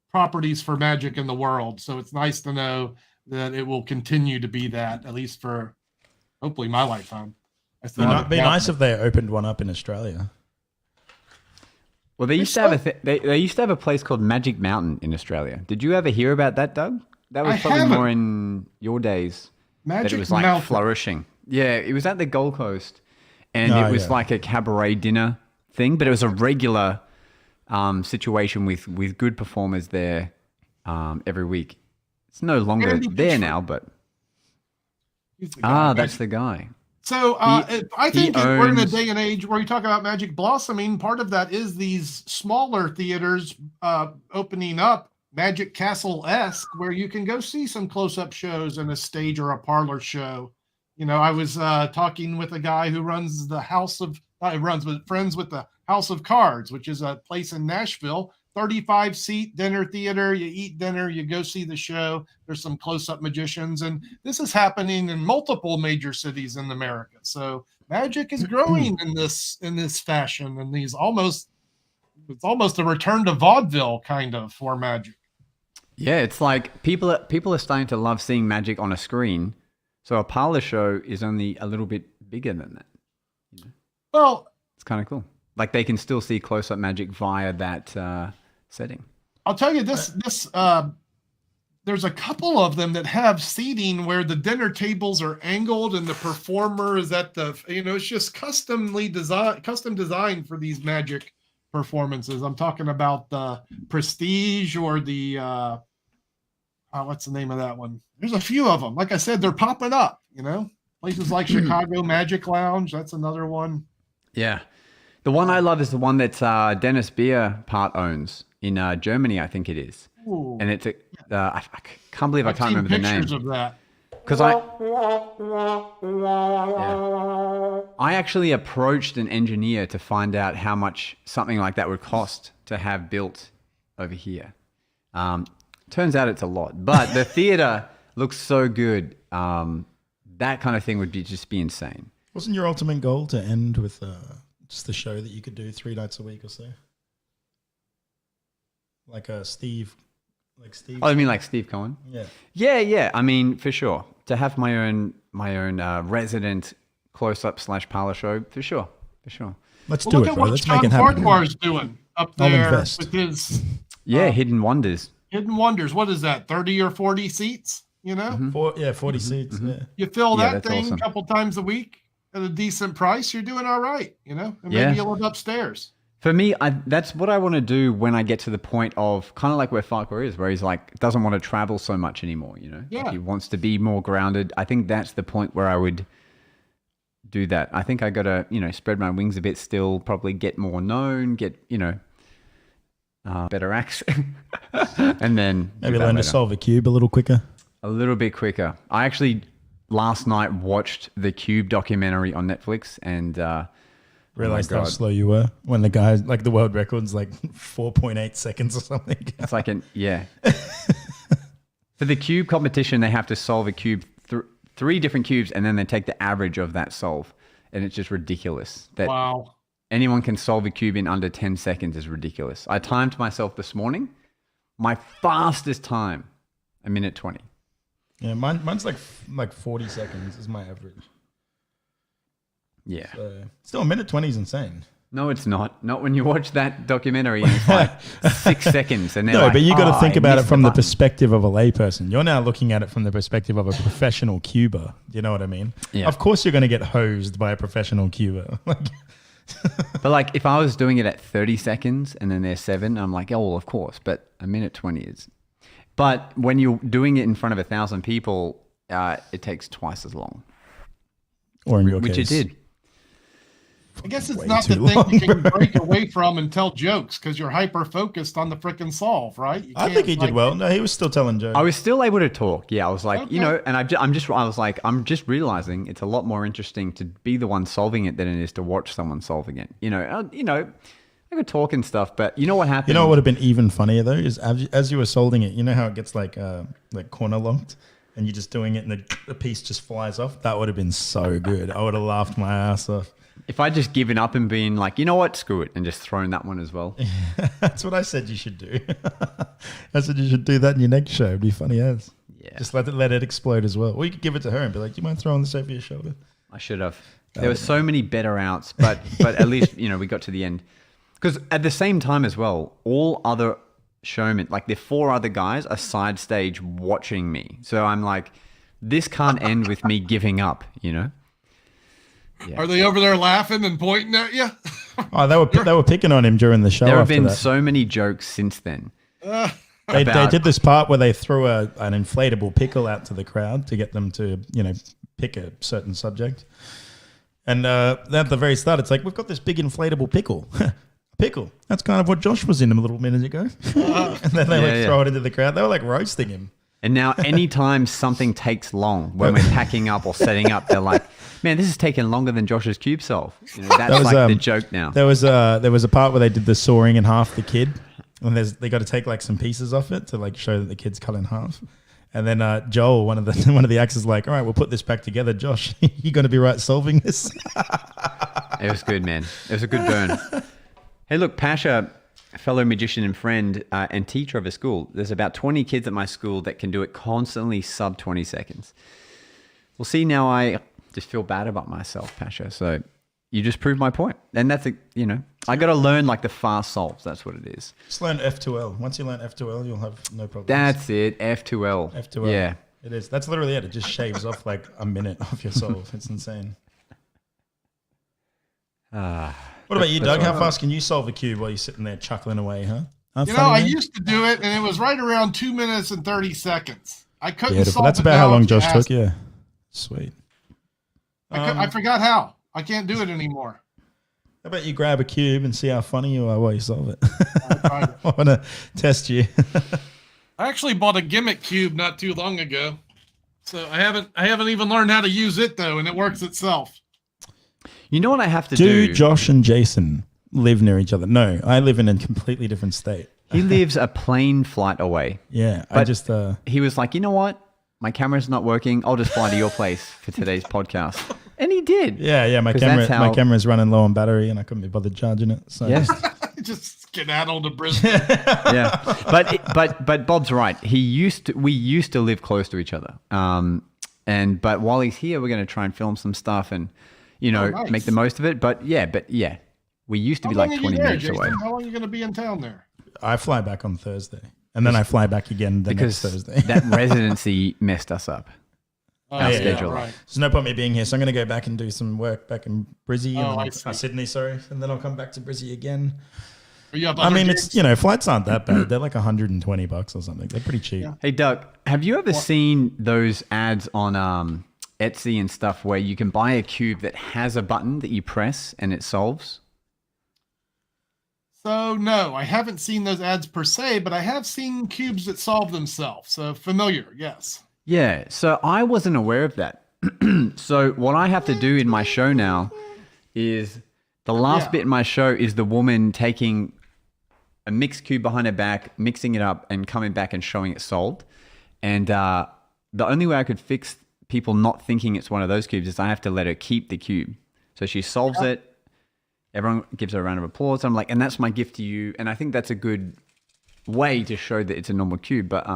properties for Magic in the world. So it's nice to know that it will continue to be that, at least for hopefully my lifetime. It'd be nice if they opened one up in Australia. Well, they used to have they used to have a place called Magic Mountain in Australia. Did you ever hear about that, Doug? That was probably more in your days. Magic that it was like Mountain. Flourishing. Yeah, it was at the Gold Coast, and it was like a cabaret dinner thing, but it was a regular situation with good performers there every week. It's no longer there now, but that's the guy. So I think we're in a day and age where you talk about Magic blossoming. Part of that is these smaller theaters opening up, Magic Castle-esque, where you can go see some close-up shows in a stage or a parlor show. You know, I was talking with a guy who runs the friends with the House of Cards, which is a place in Nashville, 35-seat dinner theater. You eat dinner, you go see the show. There's some close-up magicians, and this is happening in multiple major cities in America. So Magic is growing in this fashion, and it's almost a return to vaudeville kind of for Magic. Yeah, it's like people are starting to love seeing Magic on a screen. So a parlor show is only a little bit bigger than that. You know? Well, it's kind of cool. Like they can still see close-up Magic via that setting. I'll tell you this. There's a couple of them that have seating where the dinner tables are angled and the performer is at it's just custom designed for these Magic performances. I'm talking about the Prestige or the what's the name of that one? There's a few of them. Like I said, they're popping up, places like Chicago Magic Lounge. That's another one. Yeah. The one I love is the one that Dennis Beer part owns in Germany, I think it is. Ooh. And it's I can't believe I can't remember the name. Pictures of that. Because I actually approached an engineer to find out how much something like that would cost to have built over here. Turns out it's a lot, but the theater looks so good. That kind of thing would just be insane. Wasn't your ultimate goal to end with just a show that you could do 3 nights a week or so? Like Steve. Oh, you mean like Steve Cohen? Yeah. Yeah. I mean, for sure. To have my own resident close-up / parlor show, for sure. Let's do it, bro. Let's make it happen. Farquhar's doing up there with his Hidden Wonders. Hidden Wonders. What is that? 30 or 40 seats? 40 seats. Mm-hmm. Yeah. You fill that thing awesome. a couple times a week at a decent price. You're doing all right. And maybe you live upstairs. For me, that's what I want to do when I get to the point of kind of like where Farquhar is, where he's like doesn't want to travel so much anymore. Yeah. Like he wants to be more grounded. I think that's the point where I would do that. I think I got to spread my wings a bit still, probably get more known, get better acts, and then maybe learn to solve a cube a little quicker. A little bit quicker. I actually last night watched the Cube documentary on Netflix and. Realized how slow you were when the guy, like the world record's like 4.8 seconds or something. It's like For the cube competition, they have to solve a cube, 3 different cubes, and then they take the average of that solve. And it's just ridiculous. That anyone can solve a cube in under 10 seconds is ridiculous. I timed myself this morning. My fastest time A minute 20. Yeah, mine's like 40 seconds is my average. Yeah. So, still, a minute 20 is insane. No, it's not. Not when you watch that documentary and it's like 6 seconds. And no, but you got to think about it from the perspective of a layperson. You're now looking at it from the perspective of a professional cuber. Do you know what I mean? Yeah. Of course you're going to get hosed by a professional cuber. But like if I was doing it at 30 seconds and then there's 7, I'm like, oh, well, of course. But a minute 20 is. But when you're doing it in front of 1,000 people, it takes twice as long. Or in your which case. it did. I guess it's not the thing you can break away from and tell jokes because you're hyper focused on the frickin' solve, right? I think he did well. No, he was still telling jokes. I was still able to talk. Yeah, I was like, you know, and I was just realizing it's a lot more interesting to be the one solving it than it is to watch someone solving it. You know, I could talk and stuff, but you know what happened? You know what would have been even funnier though is as you were solving it, you know how it gets like corner locked, and you're just doing it, and the piece just flies off. That would have been so good. I would have laughed my ass off. If I'd just given up and been like, you know what, screw it, and just thrown that one as well. That's what I said you should do. I said you should do that in your next show. It'd be funny as. Yeah. Just let it explode as well. Or you could give it to her and be like, you mind throwing this over your shoulder? I should have. There were so many better outs, but at least, you know, we got to the end. Because at the same time as well, all other showmen, like the 4 other guys are side stage watching me. So I'm like, this can't end with me giving up, you know? Yeah. Are they over there laughing and pointing at you? Oh, they were picking on him during the show. There have been so many jokes since then. They did this part where they threw an inflatable pickle out to the crowd to get them to, you know, pick a certain subject. And at the very start, it's like, we've got this big inflatable pickle. Pickle. That's kind of what Josh was in a little minute ago. And then they throw it into the crowd. They were like roasting him. And now anytime something takes long, when we're packing up or setting up, they're like, man, this is taking longer than Josh's cube solve. You know, that's like the joke now. There was a part where they did the sawing in half the kid. And they got to take like some pieces off it to like show that the kid's cut in half. And then Joel, one of the actors, is like, all right, we'll put this back together. Josh, you going to be right solving this? It was good, man. It was a good burn. Hey, look, Pasha, a fellow magician and friend and teacher of a school. There's about 20 kids at my school that can do it constantly sub 20 seconds. Well, see, now I just feel bad about myself, Pasha. So you just proved my point. And that's, I got to learn like the fast solves. That's what it is. Just learn F2L. Once you learn F2L, you'll have no problem. That's it. F2L. F2L. Yeah. It is. That's literally it. It just shaves off like a minute off your solve. It's insane. What about you, Doug? How fast can you solve a cube while you're sitting there chuckling away, huh? I used to do it, and it was right around 2 minutes and 30 seconds. I couldn't solve That's it. about how long Josh took, yeah. Sweet. I forgot how. I can't do it anymore. How about you grab a cube and see how funny you are while you solve it? I want to test you. I actually bought a gimmick cube not too long ago. So I haven't even learned how to use it, though, and it works itself. You know what I have to do? Do Josh and Jason live near each other? No, I live in a completely different state. He lives a plane flight away. Yeah, but he was like, you know what? My camera's not working. I'll just fly to your place for today's podcast. And he did. Yeah. My camera's running low on battery, and I couldn't be bothered charging it. So yes. Just skedaddle to Brisbane. Yeah, but Bob's right. We used to live close to each other. But while he's here, we're going to try and film some stuff and nice. Make the most of it. But yeah, we used to be like 20 minutes away. How long are you going to be in town there? I fly back on Thursday, and then I fly back again next Thursday. That residency messed us up. Our schedule. Right. There's no point me being here, so I'm going to go back and do some work back in Brizzy, Sydney, sorry, and then I'll come back to Brizzy again. I mean, it's flights aren't that bad. They're like $120 or something. They're pretty cheap. Yeah. Hey, Doug, have you ever seen those ads on Etsy and stuff where you can buy a cube that has a button that you press and it solves? So no, I haven't seen those ads per se, but I have seen cubes that solve themselves. So familiar, yes. Yeah, so I wasn't aware of that. So what I have to do in my show now is the last bit in my show is the woman taking a mixed cube behind her back, mixing it up and coming back and showing it solved. And the only way I could fix people not thinking it's one of those cubes is I have to let her keep the cube. So she solves it. Everyone gives her a round of applause. I'm like, and that's my gift to you. And I think that's a good way to show that it's a normal cube. But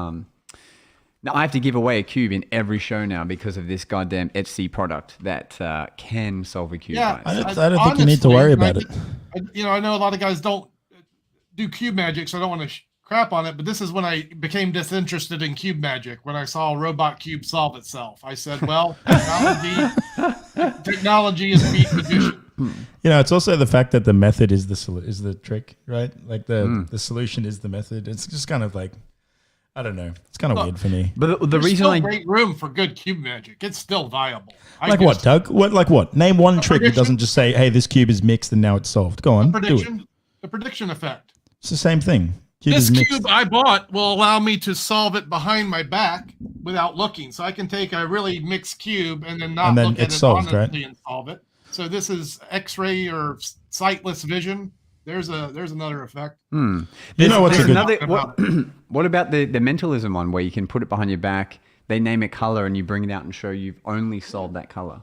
Now I have to give away a cube in every show now because of this goddamn Etsy product that can solve a cube. Yeah, guys. I don't think you need to worry about it. I know a lot of guys don't do cube magic, so I don't want to crap on it. But this is when I became disinterested in cube magic. When I saw a robot cube solve itself, I said, "Well, technology is beat magician." It's also the fact that the method is the trick, right? Like the solution is the method. It's just kind of like, I don't know. It's kind of weird for me. But the reason still great room for good cube magic. It's still viable. Like what, Doug? What? Name one trick that doesn't just say, "Hey, this cube is mixed and now it's solved." Go on, do it. The prediction effect. It's the same thing. This cube I bought will allow me to solve it behind my back without looking. So I can take a really mixed cube and then not look at it honestly and solve it. So this is X-ray or sightless vision. There's another effect. You know what's a good... What about the mentalism one where you can put it behind your back, they name a color, and you bring it out and show you've only solved that color?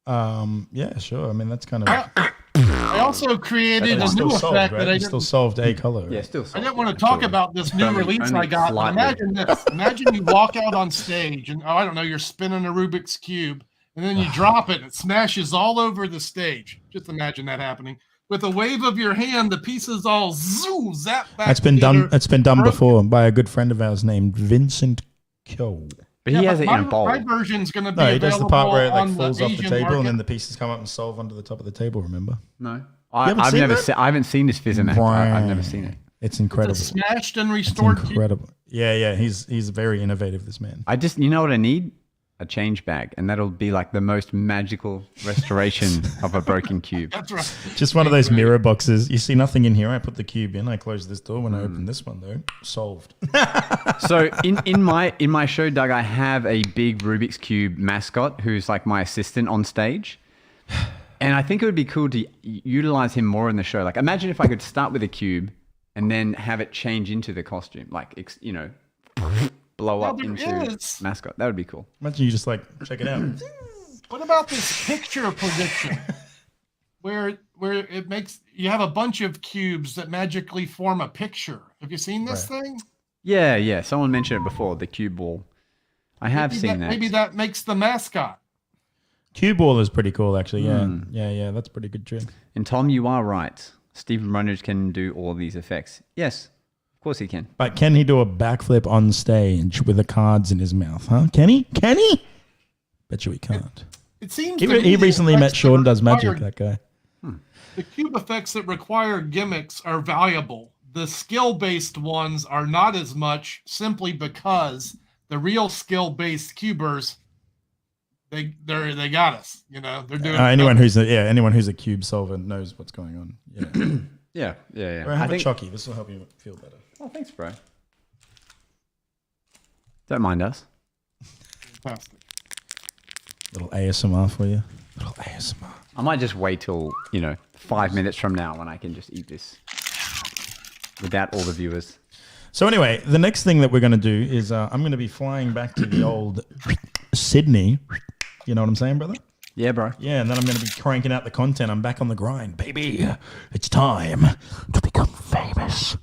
Yeah, sure. I mean, that's kind of... I also created a new effect that I still solved a color. Right? Yeah, still solved. I didn't want to talk about this new release I got. Imagine this. Imagine you walk out on stage and, I don't know, you're spinning a Rubik's Cube, and then you drop it and it smashes all over the stage. Just imagine that happening. With a wave of your hand, the pieces all zap back. That's been done. It's been done before by a good friend of ours named Vincent Kyo. But he has it in a bowl. My version's going to be he does the part where it falls off the table market. and then the pieces come up and solve onto the top of the table. Remember? No, I haven't seen this Fizzimac. I've never seen it. It's incredible. It's smashed and restored. It's incredible. Yeah. He's very innovative. This man. You know what I need? A change bag, and that'll be like the most magical restoration of a broken cube. That's right. Just one of those mirror boxes. You see nothing in here. I put the cube in. I close this door. When I open this one, though, solved. So in my show, Doug, I have a big Rubik's Cube mascot who's like my assistant on stage, and I think it would be cool to utilize him more in the show. Like, imagine if I could start with a cube and then have it change into the costume, like blow up into mascot. That would be cool. Imagine you just check it out. What about this picture prediction where it makes you have a bunch of cubes that magically form a picture? Have you seen this thing? Yeah. Someone mentioned it before, the cube wall. I have seen that. Maybe that makes the mascot. Cube wall is pretty cool, actually. Yeah. That's a pretty good trick. And Tom, you are right. Stephen Brundage can do all these effects. Yes. Of course he can. But can he do a backflip on stage with the cards in his mouth? Huh? Can he? Bet you he can't. It seems he recently met Sean Does Magic, that guy. The cube effects that require gimmicks are valuable. The skill-based ones are not as much, simply because the real skill-based cubers, they got us. They're doing anyone who's a cube solver knows what's going on. Yeah. Have a Chucky. This will help you feel better. Oh, thanks, bro. Don't mind us. Fantastic. Little ASMR for you. Little ASMR. I might just wait till 5 minutes from now when I can just eat this without all the viewers. So anyway, the next thing that we're going to do is I'm going to be flying back to the old Sydney. You know what I'm saying, brother? Yeah, bro. Yeah, and then I'm going to be cranking out the content. I'm back on the grind, baby. It's time to become famous.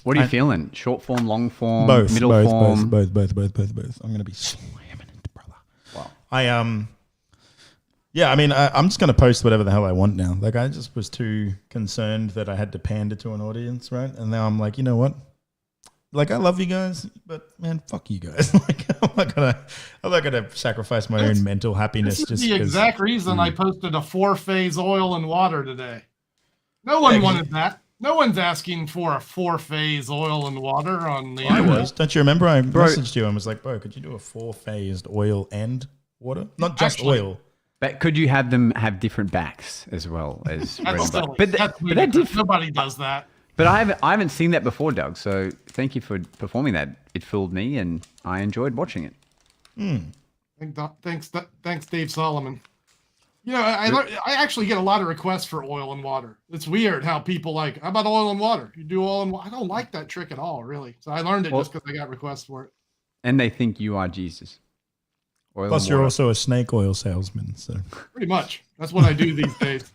What are you feeling? Short form, long form, both, middle form? Both. I'm going to be slamming it, brother. Wow. I'm just going to post whatever the hell I want now. Like, I just was too concerned that I had to pander to an audience, right? And now I'm like, you know what? Like, I love you guys, but man, fuck you guys. Like, I'm not gonna sacrifice my own mental happiness. This is the exact reason I posted a 4-phase oil and water today. No one wanted that. No one's asking for a 4-phase oil and water on the. I was. Don't you remember? I messaged you and was like, "Bro, could you do a 4-phased oil and water? Not just oil." But could you have them have different backs as well as? That's silly. But nobody does that. But I haven't seen that before, Doug. So thank you for performing that. It fooled me, and I enjoyed watching it. Thanks, Dave Solomon. I actually get a lot of requests for oil and water. It's weird how people how about oil and water? You do oil and water? I don't like that trick at all, really. So I learned it just because I got requests for it. And they think you are Jesus. Plus, you're also a snake oil salesman. So pretty much, that's what I do these days.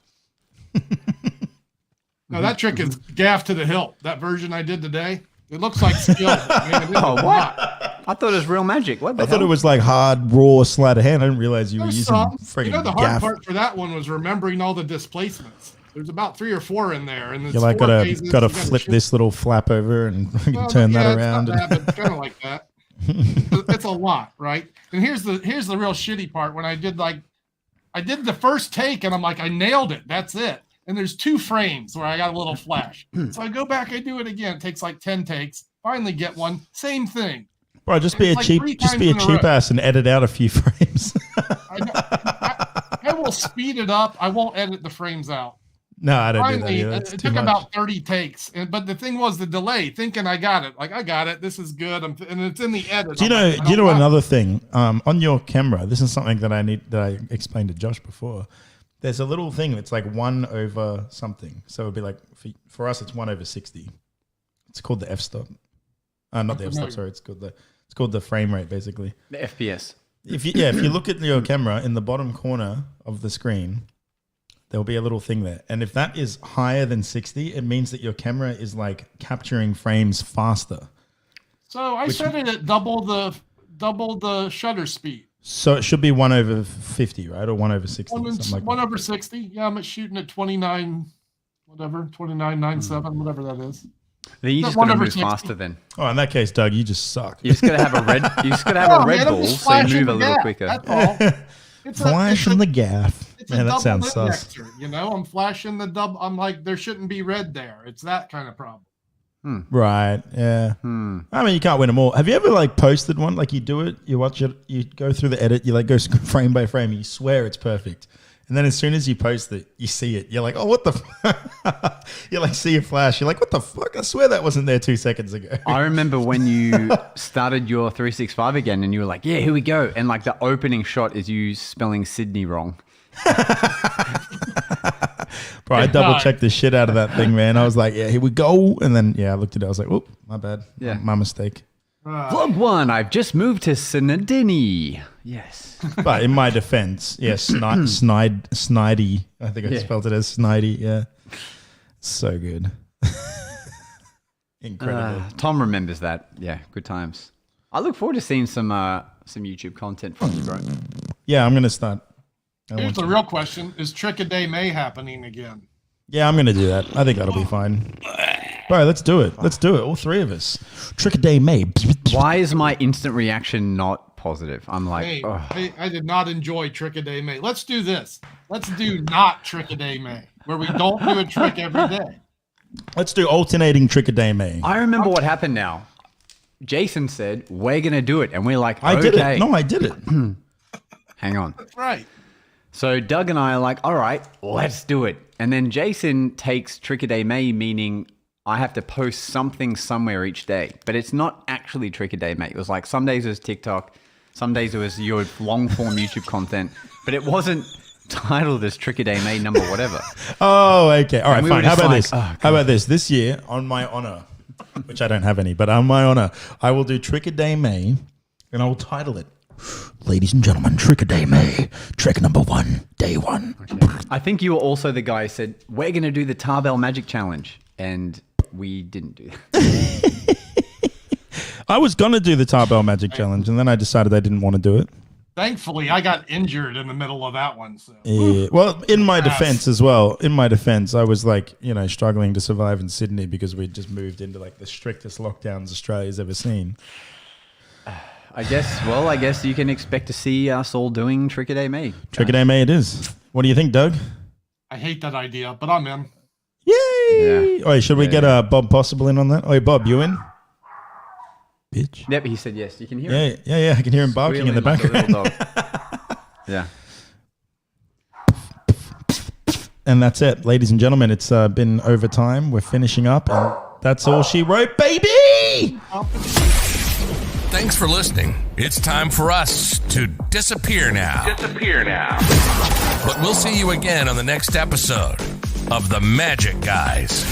No, that trick is gaff to the hilt. That version I did today, it looks like skill. What? I thought it was real magic. What the I thought it was like hard, raw sleight of hand. I didn't realize you were There's using friggin' the hard gaff. part for that one was remembering all the displacements. There's about 3 or 4 in there, and You're like gotta flip this little flap over and turn that around. It's not bad, but kind of like that. It's a lot, right? And here's the real shitty part. When I did the first take, and I'm like, I nailed it. That's it. And there's 2 frames where I got a little flash. So I go back, I do it again. It takes like 10 takes. Finally get one. Same thing. Bro, just be a cheap ass and edit out a few frames. I will speed it up. I won't edit the frames out. No, I don't do that either. It took about 30 takes. But the thing was the delay, thinking I got it. Like, I got it. This is good. And it's in the edit. Do you know another thing? On your camera, this is something that I explained to Josh before. There's a little thing that's like 1 over something. So it'd be like, for us, it's 1 over 60. It's called the f-stop. Not the f-stop, sorry. It's called the frame rate, basically. The FPS. If you look at your camera, in the bottom corner of the screen, there'll be a little thing there. And if that is higher than 60, it means that your camera is like capturing frames faster. So I set it at double the shutter speed. So it should be 1 over 50, right? Or 1 over 60. Something like 1 over 60. Yeah, I'm shooting at 29, whatever, 29.97, whatever that is. Then you just gotta move faster then. Oh, in that case, Doug, you just suck. You just gotta have a red Bull so you move a little quicker. That's all. Flashing the gaff. It's a that sounds sus. Indexer, I'm flashing the double. I'm like, there shouldn't be red there. It's that kind of problem. Right. Yeah. I mean, you can't win them all. Have you ever like posted one? Like you do it, you watch it, you go through the edit, you like go frame by frame, you swear it's perfect. And then as soon as you post it, you see it. You're like, oh, what the you like see a flash. You're like, what the fuck? I swear that wasn't there 2 seconds ago. I remember when you started your 365 again and you were like, yeah, here we go. And like the opening shot is you spelling Sydney wrong. Bro, I double checked the shit out of that thing, man. I was like, yeah, here we go. And then, I looked at it. I was like, oh, my bad. Yeah. My mistake. Vlog 1, I've just moved to Sinadini. Yes. But in my defense, Snidey. I think I spelled it as Snidey. Yeah. So good. Incredible. Tom remembers that. Yeah, good times. I look forward to seeing some YouTube content from you, bro. Yeah, I'm going to start. Here's the real question. Is Trick a Day May happening again? Yeah, I'm going to do that. I think that'll be fine. Bro, let's do it. Let's do it. All 3 of us. Trick a Day May. Why is my instant reaction not positive? I'm like, hey, I did not enjoy Trick a Day May. Let's do this. Let's do not Trick a Day May, where we don't do a trick every day. Let's do alternating Trick a Day May. I remember what happened now. Jason said, we're going to do it. And we're like, I did it. No, I did it. Hang on. That's right. So Doug and I are like, all right, let's do it. And then Jason takes Trick a Day May, meaning I have to post something somewhere each day. But it's not actually Trick a Day May. It was like some days it was TikTok, some days it was your long form YouTube content, but it wasn't titled as Trick a Day May number whatever. Oh, okay. All right, fine. How about this? Oh, how about this? This year, on my honor, which I don't have any, but on my honor, I will do Trick a Day May and I will title it, ladies and gentlemen, Trick a Day May, trick number 1, day 1. Okay. I think you were also the guy who said, we're going to do the Tarbell Magic Challenge. And we didn't do that. I was going to do the Tarbell Magic Challenge, and then I decided I didn't want to do it. Thankfully, I got injured in the middle of that one. So. Yeah. Well, in my defense as well, I was like, struggling to survive in Sydney because we just moved into like the strictest lockdowns Australia's ever seen. I guess you can expect to see us all doing Trick a Day May. Trick a Day May it is. What do you think, Doug? I hate that idea, but I'm in. Yay! Yeah. Wait, should we get Bob Possible in on that? Oh, Bob, you in? Bitch. Yep, he said yes. You can hear him. Yeah. I can hear him barking in the background. Yeah. And that's it, ladies and gentlemen. It's been over time. We're finishing up, and that's all she wrote, baby! Thanks for listening. It's time for us to disappear now. But we'll see you again on the next episode of The Magic Guys.